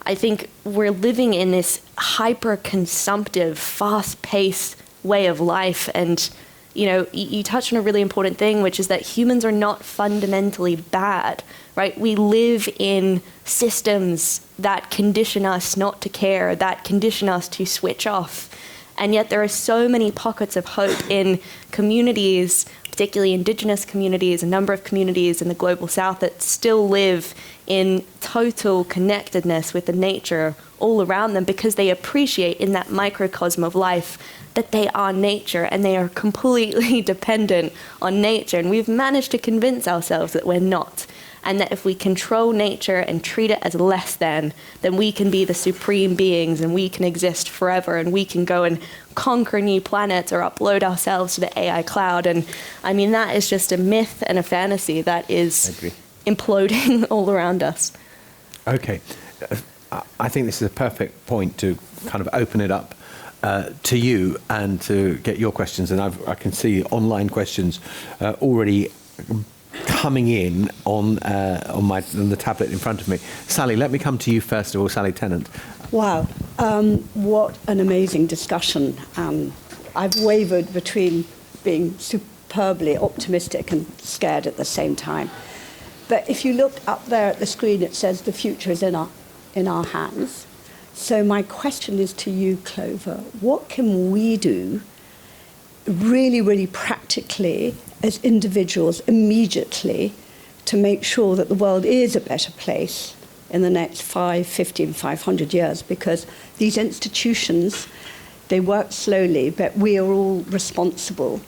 I think we're living in this hyper-consumptive, fast-paced way of life. And, you know, you touched on a really important thing, which is that humans are not fundamentally bad, right? We live in systems that condition us not to care, that condition us to switch off. And yet there are so many pockets of hope in communities, particularly indigenous communities, a number of communities in the global south that still live in total connectedness with the nature all around them because they appreciate in that microcosm of life that they are nature and they are completely dependent on nature. And we've managed to convince ourselves that we're not. And that if we control nature and treat it as less than, then we can be the supreme beings and we can exist forever and we can go and conquer new planets or upload ourselves to the AI cloud. And I mean, that is just a myth and a fantasy that is imploding all around us. Okay. I think this is a perfect point to kind of open it up to you and to get your questions. And I can see online questions already coming in on the tablet in front of me. Sally, let me come to you first of all, Sally Tennant. Wow, what an amazing discussion. I've wavered between being superbly optimistic and scared at the same time. But if you look up there at the screen, it says the future is in our hands. So my question is to you, Clover, what can we do really, really practically as individuals immediately to make sure that the world is a better place in the next 5, 15, 500 years? Because these institutions, they work slowly, but we are all responsible.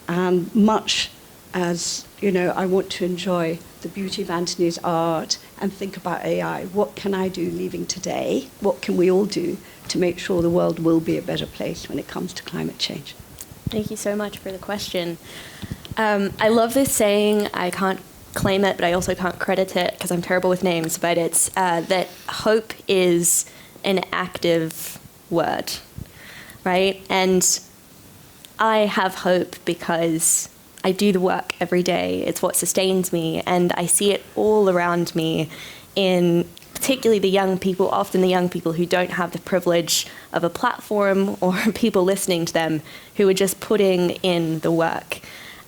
And much as, you know, I want to enjoy the beauty of Antony's art and think about AI, what can I do leaving today? What can we all do to make sure the world will be a better place when it comes to climate change? Thank you so much for the question. I love this saying. I can't claim it, but I also can't credit it because I'm terrible with names, but it's that hope is an active word, right? And I have hope because I do the work every day. It's what sustains me, and I see it all around me in particularly the young people, often the young people who don't have the privilege of a platform or people listening to them who are just putting in the work.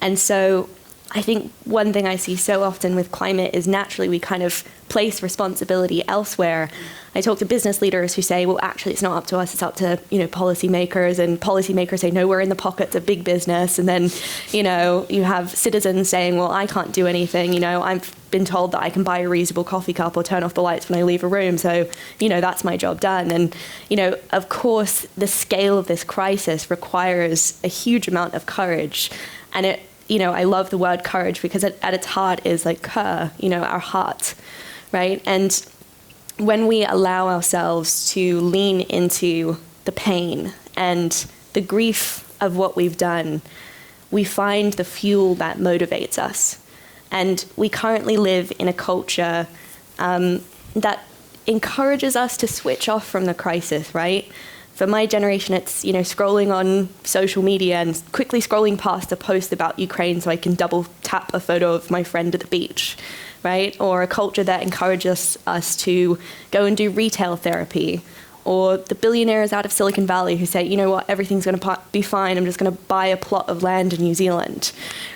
And so I think one thing I see so often with climate is naturally we kind of place responsibility elsewhere. I talk to business leaders who say, well, actually, it's not up to us, it's up to, you know, policymakers, and policymakers say, no, we're in the pockets of big business. And then, you know, you have citizens saying, well, I can't do anything. You know, I've been told that I can buy a reusable coffee cup or turn off the lights when I leave a room. So, you know, that's my job done. And, you know, of course, the scale of this crisis requires a huge amount of courage. And it, you know, I love the word courage because at its heart is like you know, our heart, right? And when we allow ourselves to lean into the pain and the grief of what we've done, we find the fuel that motivates us. And we currently live in a culture that encourages us to switch off from the crisis, right? For my generation, it's, you know, scrolling on social media and quickly scrolling past a post about Ukraine so I can double tap a photo of my friend at the beach, right? Or a culture that encourages us to go and do retail therapy or the billionaires out of Silicon Valley who say, you know what, everything's going to be fine, I'm just going to buy a plot of land in New Zealand,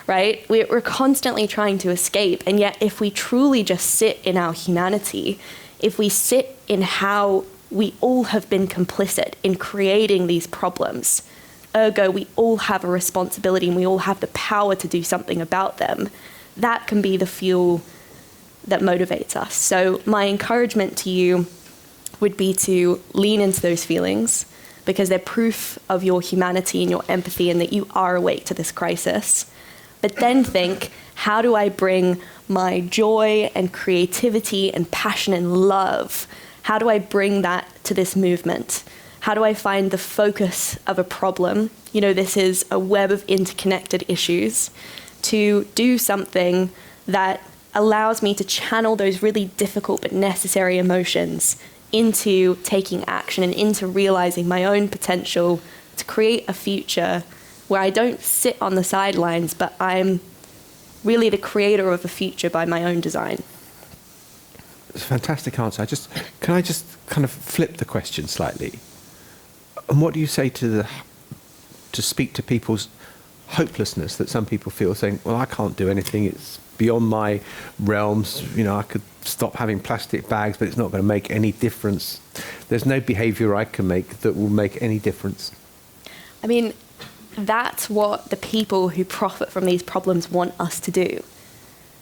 right? We're constantly trying to escape, and yet if we truly just sit in our humanity, if we sit in how we all have been complicit in creating these problems, ergo we all have a responsibility and we all have the power to do something about them, that can be the fuel that motivates us. So my encouragement to you would be to lean into those feelings, because they're proof of your humanity and your empathy and that you are awake to this crisis. But then think, how do I bring my joy and creativity and passion and love, how do I bring that to this movement? How do I find the focus of a problem? You know, this is a web of interconnected issues, to do something that allows me to channel those really difficult but necessary emotions into taking action and into realizing my own potential to create a future where I don't sit on the sidelines, but I'm really the creator of a future by my own design. It's a fantastic answer. Can I just kind of flip the question slightly? And what do you say to speak to people's hopelessness that some people feel, saying, well, I can't do anything, it's beyond my realms, you know, I could stop having plastic bags, but it's not going to make any difference. There's no behaviour I can make that will make any difference. I mean, that's what the people who profit from these problems want us to do,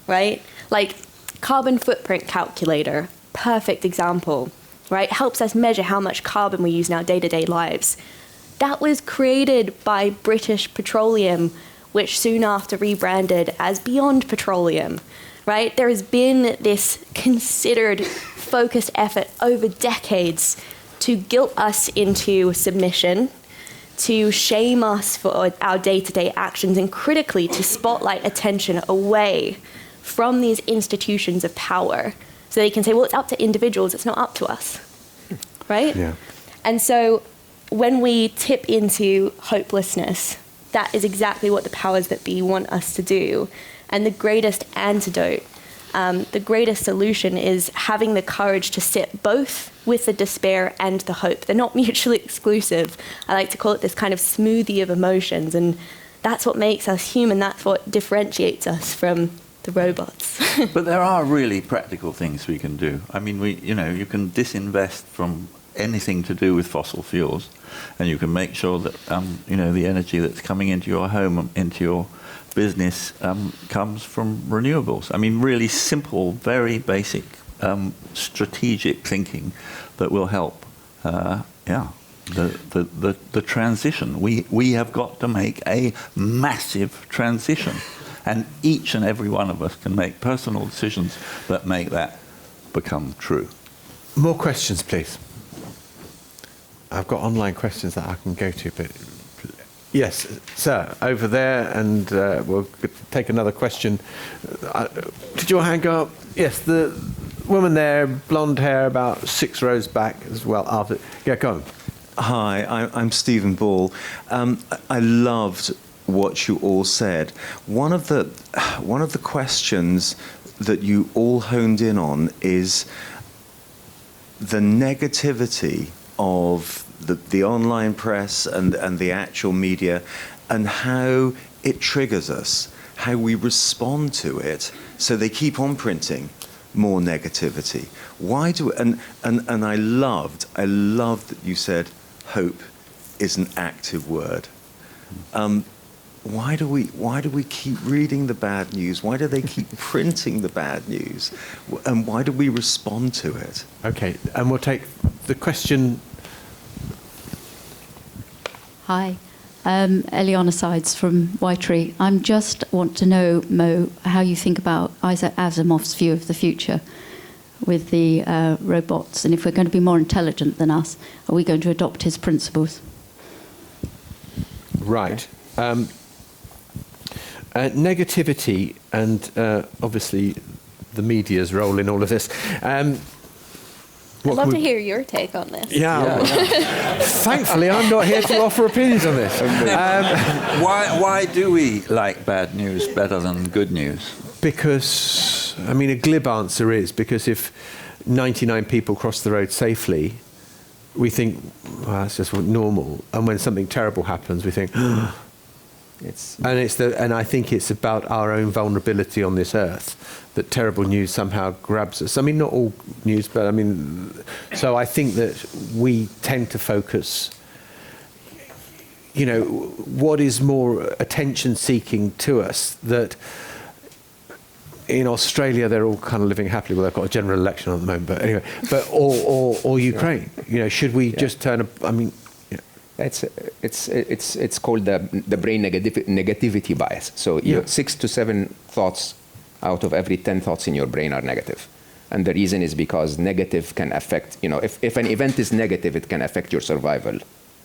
right? Like, carbon footprint calculator, perfect example, right? Helps us measure how much carbon we use in our day-to-day lives. That was created by British Petroleum, which soon after rebranded as Beyond Petroleum, right? There has been this considered, focused effort over decades to guilt us into submission, to shame us for our day-to-day actions, and critically to spotlight attention away from these institutions of power, so they can say, well, it's up to individuals, it's not up to us, right? Yeah. And so when we tip into hopelessness, that is exactly what the powers that be want us to do. And the greatest antidote, the greatest solution is having the courage to sit both with the despair and the hope. They're not mutually exclusive. I like to call it this kind of smoothie of emotions, and that's what makes us human. That's what differentiates us from the robots. But there are really practical things we can do. I mean, you can disinvest from anything to do with fossil fuels, and you can make sure that the energy that's coming into your home, into your business, comes from renewables. I mean, really simple, very basic, strategic thinking that will help. The transition. We have got to make a massive transition, and each and every one of us can make personal decisions that make that become true. More questions, please. I've got online questions that I can go to, but yes, sir, over there, and we'll take another question. Did your hand go up? Yes, the woman there, blonde hair, about 6 rows back as well. After, yeah, go on. Hi, I'm Stephen Ball. I loved what you all said. One of the questions that you all honed in on is the negativity of the online press and the actual media, and how it triggers us, how we respond to it. So they keep on printing more negativity. Why do and I loved that you said hope is an active word. Why do we keep reading the bad news? Why do they keep printing the bad news? And why do we respond to it? Okay, and we'll take the question. Hi, Eliana Sides from Whitetree. I just want to know, Mo, how you think about Isaac Asimov's view of the future with the robots, and if we're going to be more intelligent than us, are we going to adopt his principles? Right. Negativity and obviously the media's role in all of this. I'd love to hear your take on this. Yeah. Thankfully, I'm not here to offer opinions on this. Why do we like bad news better than good news? Because, I mean, a glib answer is because if 99 people cross the road safely, we think, well, that's just normal. And when something terrible happens, we think, and I think it's about our own vulnerability on this earth, that terrible news somehow grabs us. I mean, not all news, but I mean, so I think that we tend to focus, you know, what is more attention-seeking to us, that in Australia they're all kind of living happily. Well, they've got a general election on at the moment, but anyway, or Ukraine. You know, should we just turn? I mean, it's called the brain negativity bias. So 6 to 7 thoughts out of every 10 thoughts in your brain are negative, and the reason is because negative can affect. You know, if an event is negative, it can affect your survival,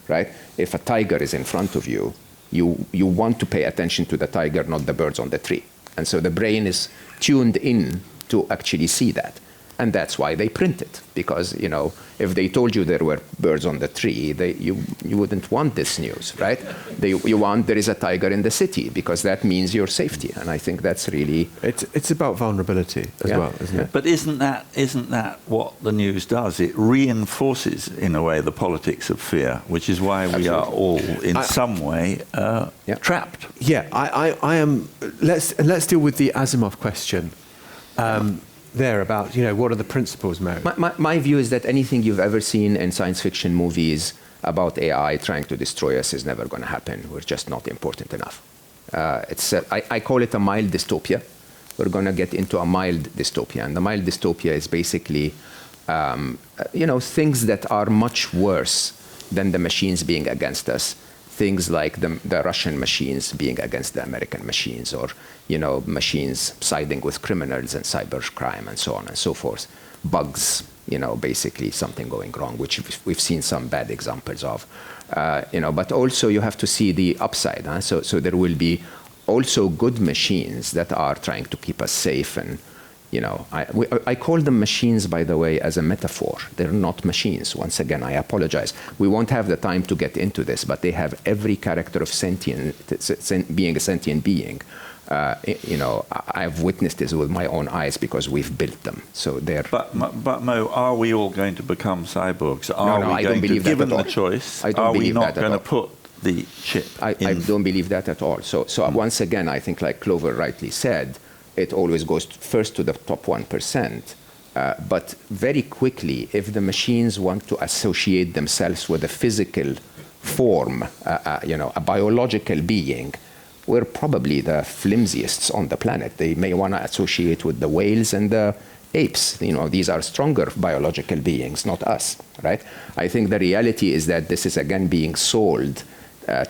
right? If a tiger is in front of you, you want to pay attention to the tiger, not the birds on the tree. And so the brain is tuned in to actually see that. And that's why they print it. Because, you know, if they told you there were birds on the tree, you wouldn't want this news, right? You want there is a tiger in the city, because that means your safety. And I think that's really... It's about vulnerability as well, isn't it? But isn't that what the news does? It reinforces, in a way, the politics of fear, which is why we are all, in some way, trapped. Yeah, I am... Let's deal with the Azimuth question. There about, you know, what are the principles, Mo? My view is that anything you've ever seen in science fiction movies about AI trying to destroy us is never going to happen. We're just not important enough. I call it a mild dystopia. We're going to get into a mild dystopia. And the mild dystopia is basically, you know, things that are much worse than the machines being against us. Things like the Russian machines being against the American machines, or, you know, machines siding with criminals and cybercrime and so on and so forth. Bugs, you know, basically something going wrong, which we've seen some bad examples of. You know, but also you have to see the upside. Huh? So there will be also good machines that are trying to keep us safe. And, you know, I call them machines, by the way, as a metaphor. They're not machines. Once again, I apologize. We won't have the time to get into this, but they have every character of being a sentient being. You know, I've witnessed this with my own eyes because we've built them. So they're. But Mo, are we all going to become cyborgs? No, I don't believe that at all. Given the choice, are we not going to put the chip? I don't believe that at all. So once again, I think, like Clover rightly said, it always goes first to the top 1%. But very quickly, if the machines want to associate themselves with a physical form, you know, a biological being, we're probably the flimsiest on the planet. They may want to associate with the whales and the apes. You know, these are stronger biological beings, not us, right? I think the reality is that this is again being sold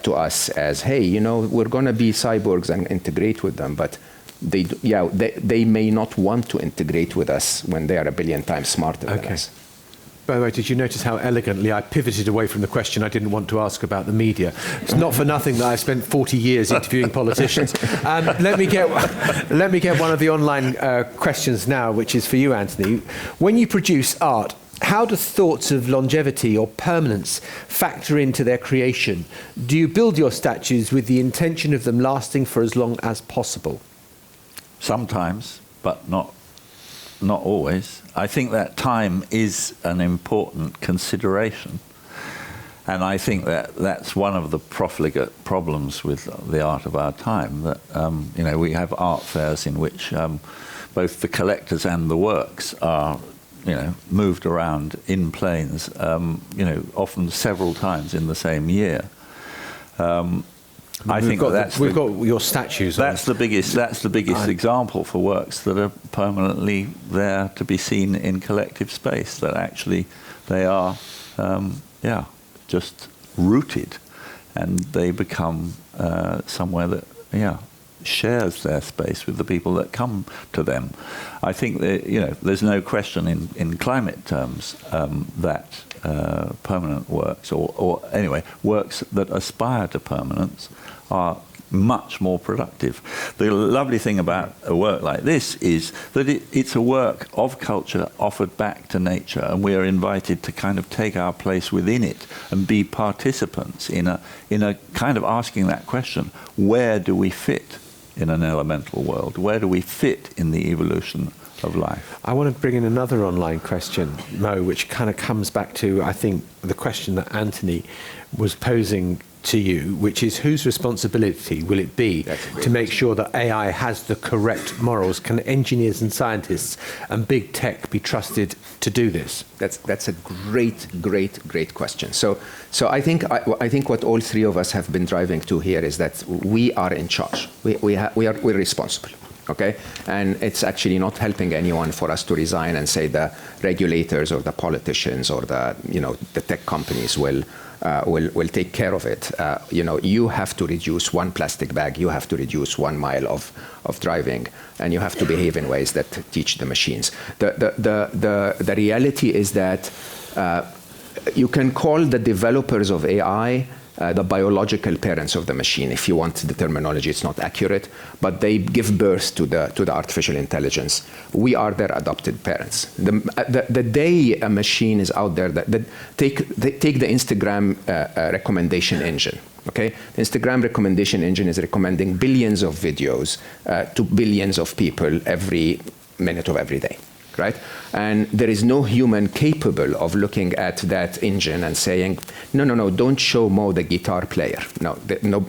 to us as, hey, you know, we're going to be cyborgs and integrate with them, but they may not want to integrate with us when they are a billion times smarter than us. By the way, did you notice how elegantly I pivoted away from the question I didn't want to ask about the media? It's not for nothing that I've spent 40 years interviewing politicians. Let me get one of the online questions now, which is for you, Anthony. When you produce art, how do thoughts of longevity or permanence factor into their creation? Do you build your statues with the intention of them lasting for as long as possible? Sometimes, but not always. I think that time is an important consideration. And I think that that's one of the profligate problems with the art of our time, that you know, we have art fairs in which both the collectors and the works are, you know, moved around in planes, you know, often several times in the same year. I think we've got your statues. That's the biggest example for works that are permanently there to be seen in collective space. That actually they are, just rooted, and they become somewhere that shares their space with the people that come to them. I think that, you know, there's no question in climate terms that permanent works, or anyway works that aspire to permanence, are much more productive. The lovely thing about a work like this is that it's a work of culture offered back to nature, and we are invited to kind of take our place within it and be participants in a kind of asking that question: where do we fit in an elemental world? Where do we fit in the evolution of life. I want to bring in another online question, Mo, which kind of comes back to, I think, the question that Anthony was posing to you, which is whose responsibility will it be to make sure that AI has the correct morals? Can engineers and scientists and big tech be trusted to do this? That's a great question. So I think what all three of us have been driving to here is that we are in charge. We're responsible. Okay, and it's actually not helping anyone for us to resign and say the regulators or the politicians or the tech companies will take care of it. You have to reduce one plastic bag, you have to reduce 1 mile of driving, and you have to behave in ways that teach the machines. The reality is that you can call the developers of AI the biological parents of the machine. If you want the terminology, it's not accurate, but they give birth to the artificial intelligence. We are their adopted parents. The day a machine is out there, take the Instagram recommendation engine. Okay, the Instagram recommendation engine is recommending billions of videos to billions of people every minute of every day. Right? And there is no human capable of looking at that engine and saying, no, don't show Mo the guitar player. No,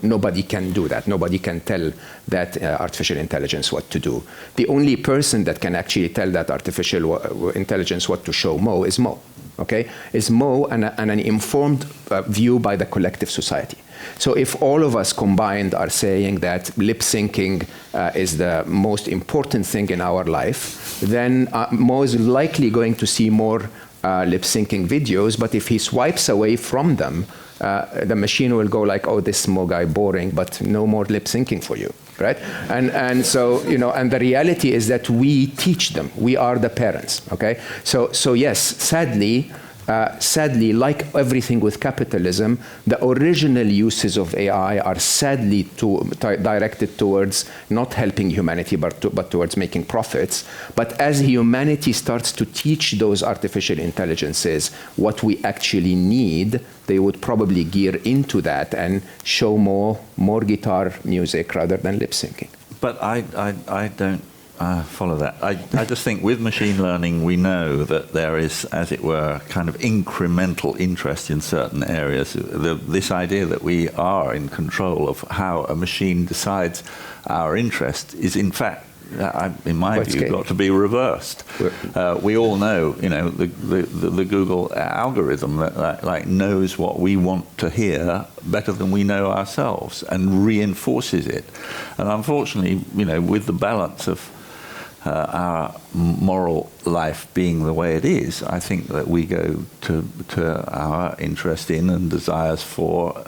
nobody can do that. Nobody can tell that artificial intelligence what to do. The only person that can actually tell that artificial intelligence what to show Mo is Mo. Okay? Is Mo and an informed view by the collective society. So if all of us combined are saying that lip syncing is the most important thing in our life, then Mo is likely going to see more lip syncing videos, but if he swipes away from them, the machine will go like, oh, this Mo guy boring, but no more lip syncing for you. Right? And so, and the reality is that we teach them. We are the parents. Okay? So yes, sadly, like everything with capitalism, the original uses of AI are sadly directed towards not helping humanity, but towards making profits. But as humanity starts to teach those artificial intelligences what we actually need, they would probably gear into that and show more guitar music rather than lip syncing. But I don't follow that. I just think with machine learning, we know that there is, as it were, kind of incremental interest in certain areas. This idea that we are in control of how a machine decides our interest is, in fact, in my view, got to be reversed. We all know, the Google algorithm that knows what we want to hear better than we know ourselves and reinforces it. And unfortunately, with the balance of our moral life being the way it is, I think that we go to our interest in and desires for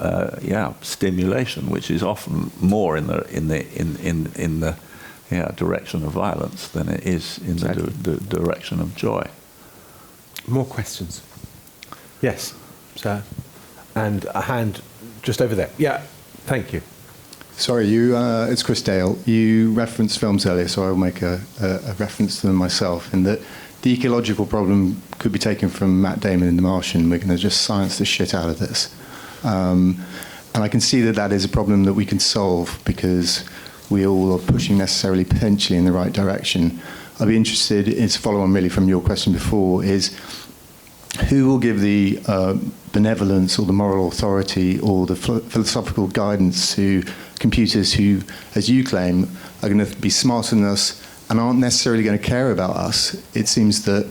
stimulation, which is often more in the direction of violence than it is in the direction of joy. More questions? Yes, sir. And a hand just over there. Yeah, thank you. Sorry, it's Chris Dale. You referenced films earlier, so I'll make a reference to them myself, in that the ecological problem could be taken from Matt Damon in The Martian. We're going to just science the shit out of this. And I can see that is a problem that we can solve because we all are pushing necessarily potentially in the right direction. I'd be interested, it's a follow-on really from your question before, is who will give the benevolence or the moral authority or the philosophical guidance to computers who, as you claim, are going to be smarter than us and aren't necessarily going to care about us? It seems that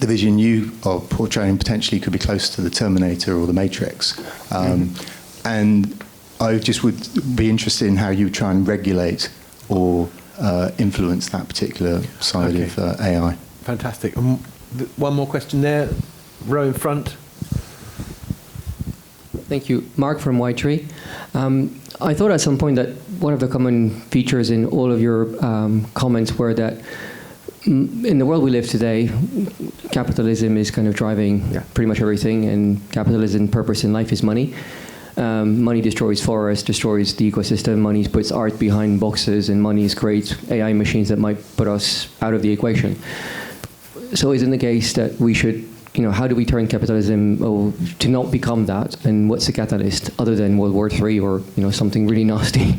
the vision you are portraying potentially could be close to the Terminator or the Matrix. And I just would be interested in how you try and regulate or influence that particular side of AI. Fantastic. One more question there, row in front. Thank you. Mark from Whitetree. I thought at some point that one of the common features in all of your comments were that in the world we live today, capitalism is kind of driving pretty much everything, and capitalism's purpose in life is money. Money destroys forests, destroys the ecosystem. Money puts art behind boxes, and money creates AI machines that might put us out of the equation. So isn't the case that we should, how do we turn capitalism to not become that? And what's the catalyst other than World War III or, something really nasty?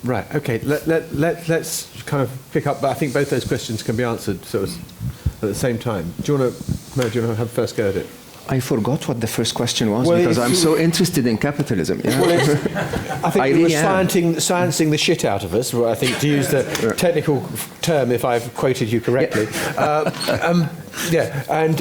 Right. Okay. Let's kind of pick up. But I think both those questions can be answered sort of at the same time. Do you want to have first go at it? I forgot what the first question was because I'm so interested in capitalism. Yeah. I think you were sciencing the shit out of us, I think, to use the technical term, if I've quoted you correctly. And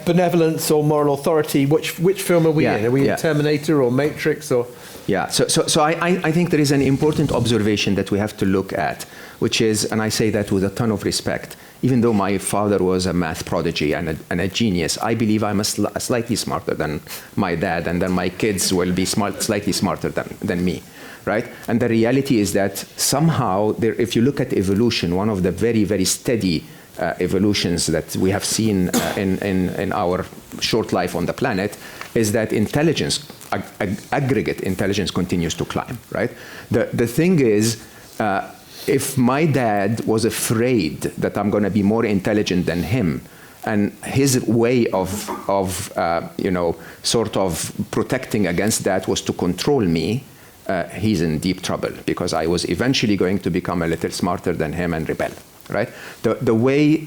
benevolence or moral authority, which film are we in? Are we in Terminator or Matrix or... Yeah, so I think there is an important observation that we have to look at, which is, and I say that with a ton of respect, even though my father was a math prodigy and a genius, I believe I'm slightly smarter than my dad, and then my kids will be slightly smarter than me, right? And the reality is that somehow, if you look at evolution, one of the very, very steady evolutions that we have seen in our short life on the planet is that intelligence, aggregate intelligence, continues to climb, right? The thing is, if my dad was afraid that I'm going to be more intelligent than him, and his way of sort of protecting against that was to control me, he's in deep trouble, because I was eventually going to become a little smarter than him and rebel, right? The way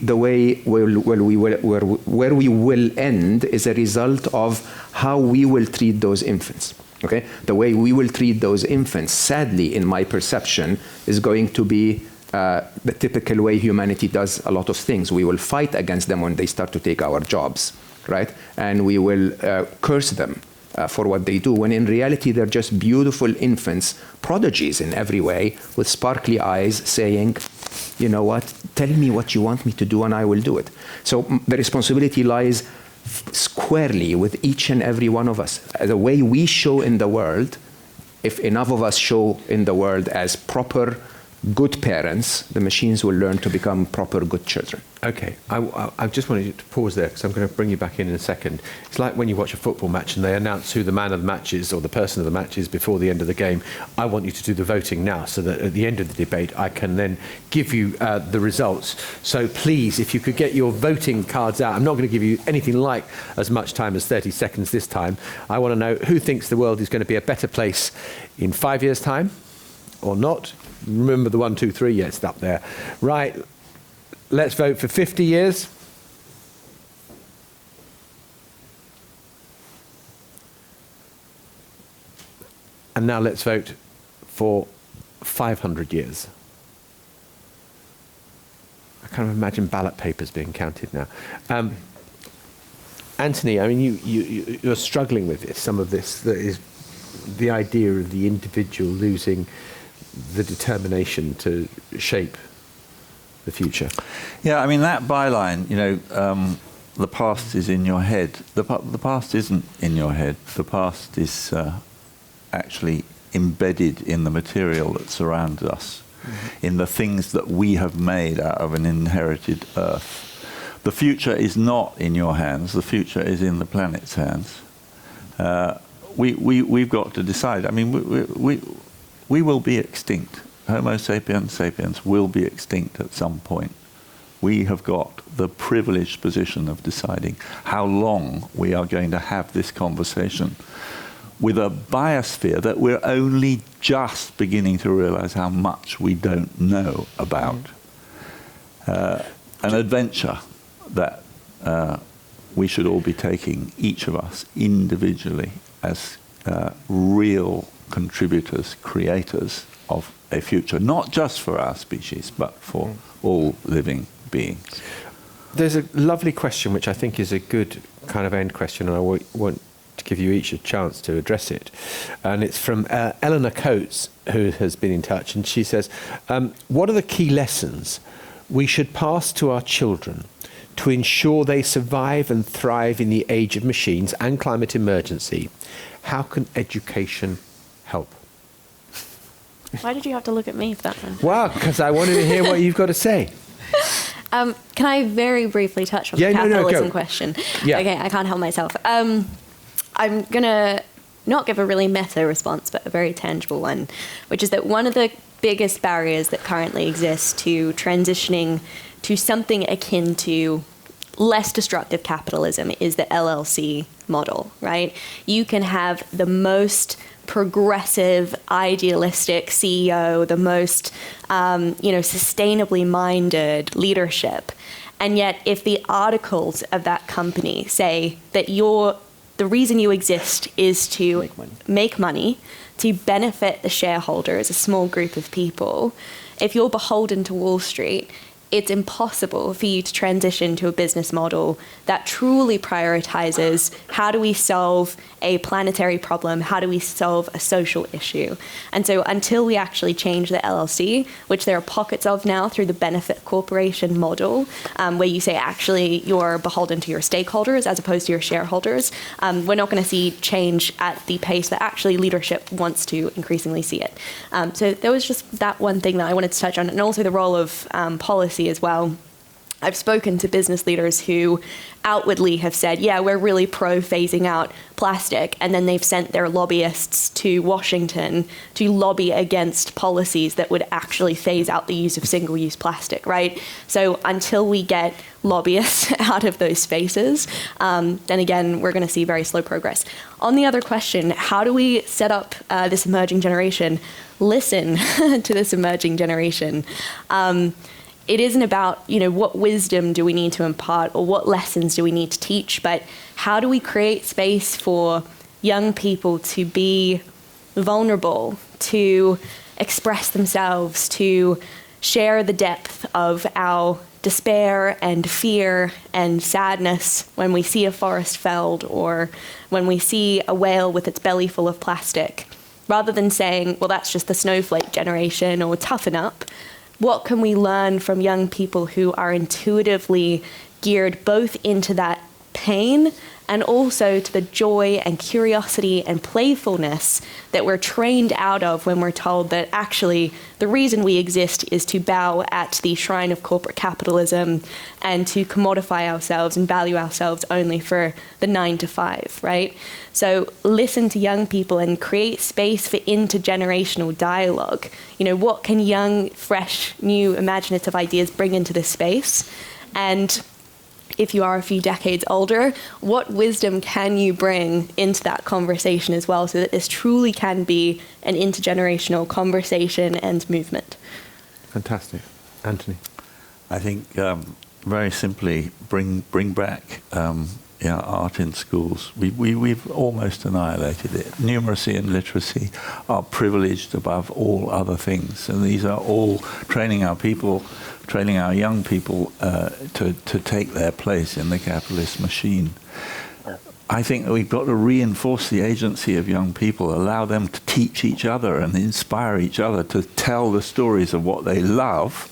where we will end is a result of how we will treat those infants. Okay? The way we will treat those infants, sadly, in my perception, is going to be the typical way humanity does a lot of things. We will fight against them when they start to take our jobs, right? And we will curse them for what they do, when in reality they're just beautiful infants, prodigies in every way, with sparkly eyes, saying, you know what, tell me what you want me to do and I will do it. So the responsibility lies squarely with each and every one of us. The way we show in the world, if enough of us show in the world as proper good parents, the machines will learn to become proper good children. Okay, I just wanted you to pause there, because I'm going to bring you back in a second. It's like when you watch a football match and they announce who the man of the match is or the person of the match is before the end of the game. I want you to do the voting now, so that at the end of the debate I can then give you the results. So please, if you could get your voting cards out. I'm not going to give you anything like as much time as 30 seconds this time. I want to know who thinks the world is going to be a better place in 5 years' time or not. Remember the 1, 2, 3? Yeah, it's up there. Right. Let's vote for 50 years. And now let's vote for 500 years. I kind of imagine ballot papers being counted now. Anthony, I mean, you're struggling with this, some of this, that is the idea of the individual losing the determination to shape the future. Yeah, I mean, that byline, the past is in your head. The past isn't in your head. The past is actually embedded in the material that surrounds us, in the things that we have made out of an inherited earth. The future is not in your hands. The future is in the planet's hands. We've got to decide. I mean, we will be extinct. Homo sapiens sapiens will be extinct at some point. We have got the privileged position of deciding how long we are going to have this conversation, with a biosphere that we're only just beginning to realize how much we don't know about. An adventure that we should all be taking, each of us individually, as real contributors, creators of a future, not just for our species, but for all living beings. There's a lovely question, which I think is a good kind of end question, and I want to give you each a chance to address it. And it's from Eleanor Coates, who has been in touch, and she says, what are the key lessons we should pass to our children to ensure they survive and thrive in the age of machines and climate emergency? How can education help? Why did you have to look at me for that one? Well, because I wanted to hear what you've got to say. Can I very briefly touch on the capitalism question? Yeah. Okay, I can't help myself. I'm going to not give a really meta response, but a very tangible one, which is that one of the biggest barriers that currently exists to transitioning to something akin to less destructive capitalism is the LLC model, right? You can have the most progressive, idealistic CEO, the most, sustainably minded leadership. And yet, if the articles of that company say that the reason you exist is to make money, to benefit the shareholders, a small group of people, if you're beholden to Wall Street, it's impossible for you to transition to a business model that truly prioritizes how do we solve a planetary problem, how do we solve a social issue. And so until we actually change the LLC, which there are pockets of now through the benefit corporation model, where you say actually you're beholden to your stakeholders as opposed to your shareholders, we're not going to see change at the pace that actually leadership wants to increasingly see it. So there was just that one thing that I wanted to touch on, and also the role of policy as well. I've spoken to business leaders who outwardly have said, yeah, we're really pro phasing out plastic, and then they've sent their lobbyists to Washington to lobby against policies that would actually phase out the use of single-use plastic, right? So until we get lobbyists out of those spaces, then again, we're going to see very slow progress. On the other question, how do we set up this emerging generation? Listen to this emerging generation. It isn't about, what wisdom do we need to impart or what lessons do we need to teach, but how do we create space for young people to be vulnerable, to express themselves, to share the depth of our despair and fear and sadness when we see a forest felled or when we see a whale with its belly full of plastic, rather than saying, well, that's just the snowflake generation or toughen up. What can we learn from young people who are intuitively geared both into that pain and also to the joy and curiosity and playfulness that we're trained out of when we're told that actually the reason we exist is to bow at the shrine of corporate capitalism and to commodify ourselves and value ourselves only for the 9 to 5, right? So listen to young people and create space for intergenerational dialogue. What can young, fresh, new, imaginative ideas bring into this space? And if you are a few decades older, what wisdom can you bring into that conversation as well so that this truly can be an intergenerational conversation and movement? Fantastic. Anthony? I think very simply bring back art in schools. We've almost annihilated it. Numeracy and literacy are privileged above all other things, and these are all training our young people to take their place in the capitalist machine. I think that we've got to reinforce the agency of young people, allow them to teach each other and inspire each other to tell the stories of what they love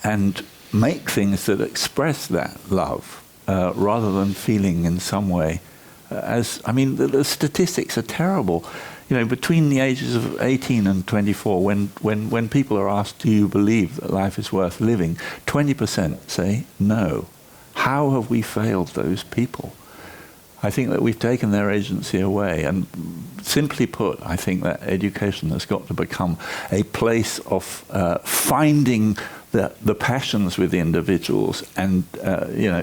and make things that express that love. Rather than feeling in some way, the statistics are terrible. Between the ages of 18 and 24, when people are asked, do you believe that life is worth living, 20% say no. How have we failed those people? I think that we've taken their agency away. And simply put, I think that education has got to become a place of finding the passions with individuals and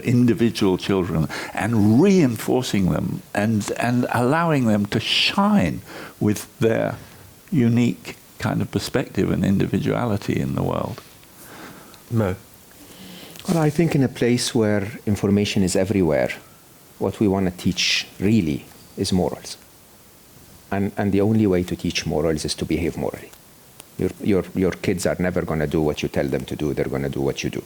individual children and reinforcing them and allowing them to shine with their unique kind of perspective and individuality in the world. Mo? Well, I think in a place where information is everywhere, what we want to teach really is morals. And the only way to teach morals is to behave morally. Your kids are never going to do what you tell them to do. They're going to do what you do.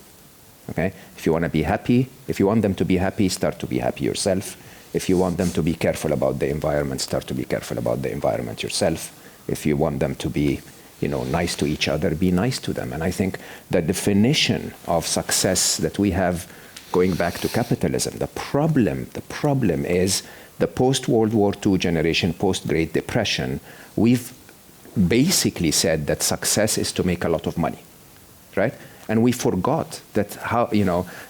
Okay? If you want to be happy, if you want them to be happy, start to be happy yourself. If you want them to be careful about the environment, start to be careful about the environment yourself. If you want them to be, nice to each other, be nice to them. And I think the definition of success that we have going back to capitalism, the problem is the post-World War II generation, post-Great Depression, we've basically said that success is to make a lot of money, right? And we forgot that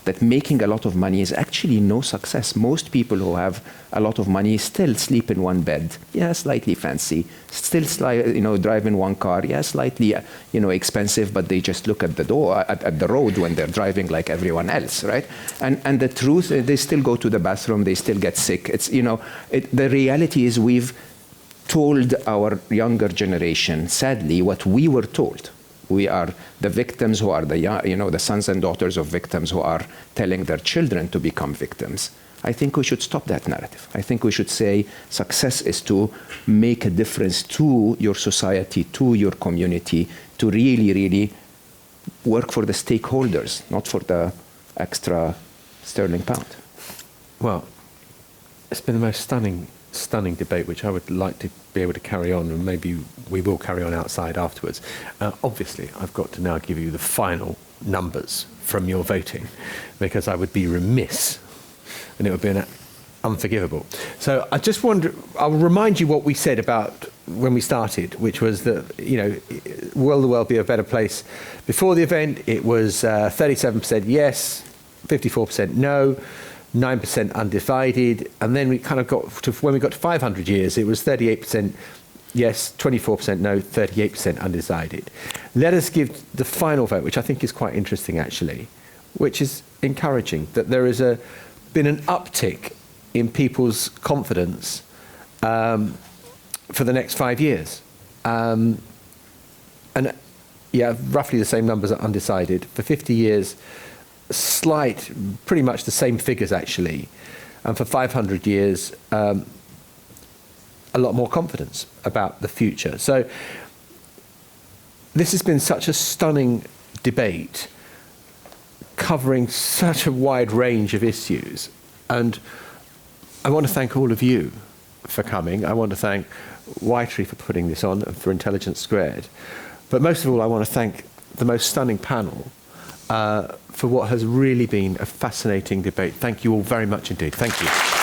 that making a lot of money is actually no success. Most people who have a lot of money still sleep in one bed, slightly fancy, still drive in one car, slightly expensive, but they just look at the door at the road when they're driving like everyone else, right? And the truth, they still go to the bathroom, they still get sick. It's the reality is we've told our younger generation, sadly, what we were told. We are the victims who are the sons and daughters of victims who are telling their children to become victims. I think we should stop that narrative. I think we should say success is to make a difference to your society, to your community, to really, really work for the stakeholders, not for the extra sterling pound. Well, it's been the most stunning debate, which I would like to be able to carry on, and maybe we will carry on outside afterwards. Obviously, I've got to now give you the final numbers from your voting, because I would be remiss, and it would be unforgivable. So I just wonder, I'll remind you what we said about when we started, which was that, will the world be a better place? Before the event, it was 37% yes, 54% no, 9% undivided, and then we kind of got to, when we got to 500 years, it was 38% yes, 24% no, 38% undecided. Let us give the final vote, which I think is quite interesting actually, which is encouraging, that there is been an uptick in people's confidence for the next 5 years. And roughly the same numbers are undecided. For 50 years, pretty much the same figures actually, and for 500 years, a lot more confidence about the future. So this has been such a stunning debate, covering such a wide range of issues, and I want to thank all of you for coming. I want to thank Whitery for putting this on, and for Intelligence Squared, but most of all I want to thank the most stunning panel for what has really been a fascinating debate. Thank you all very much indeed. Thank you.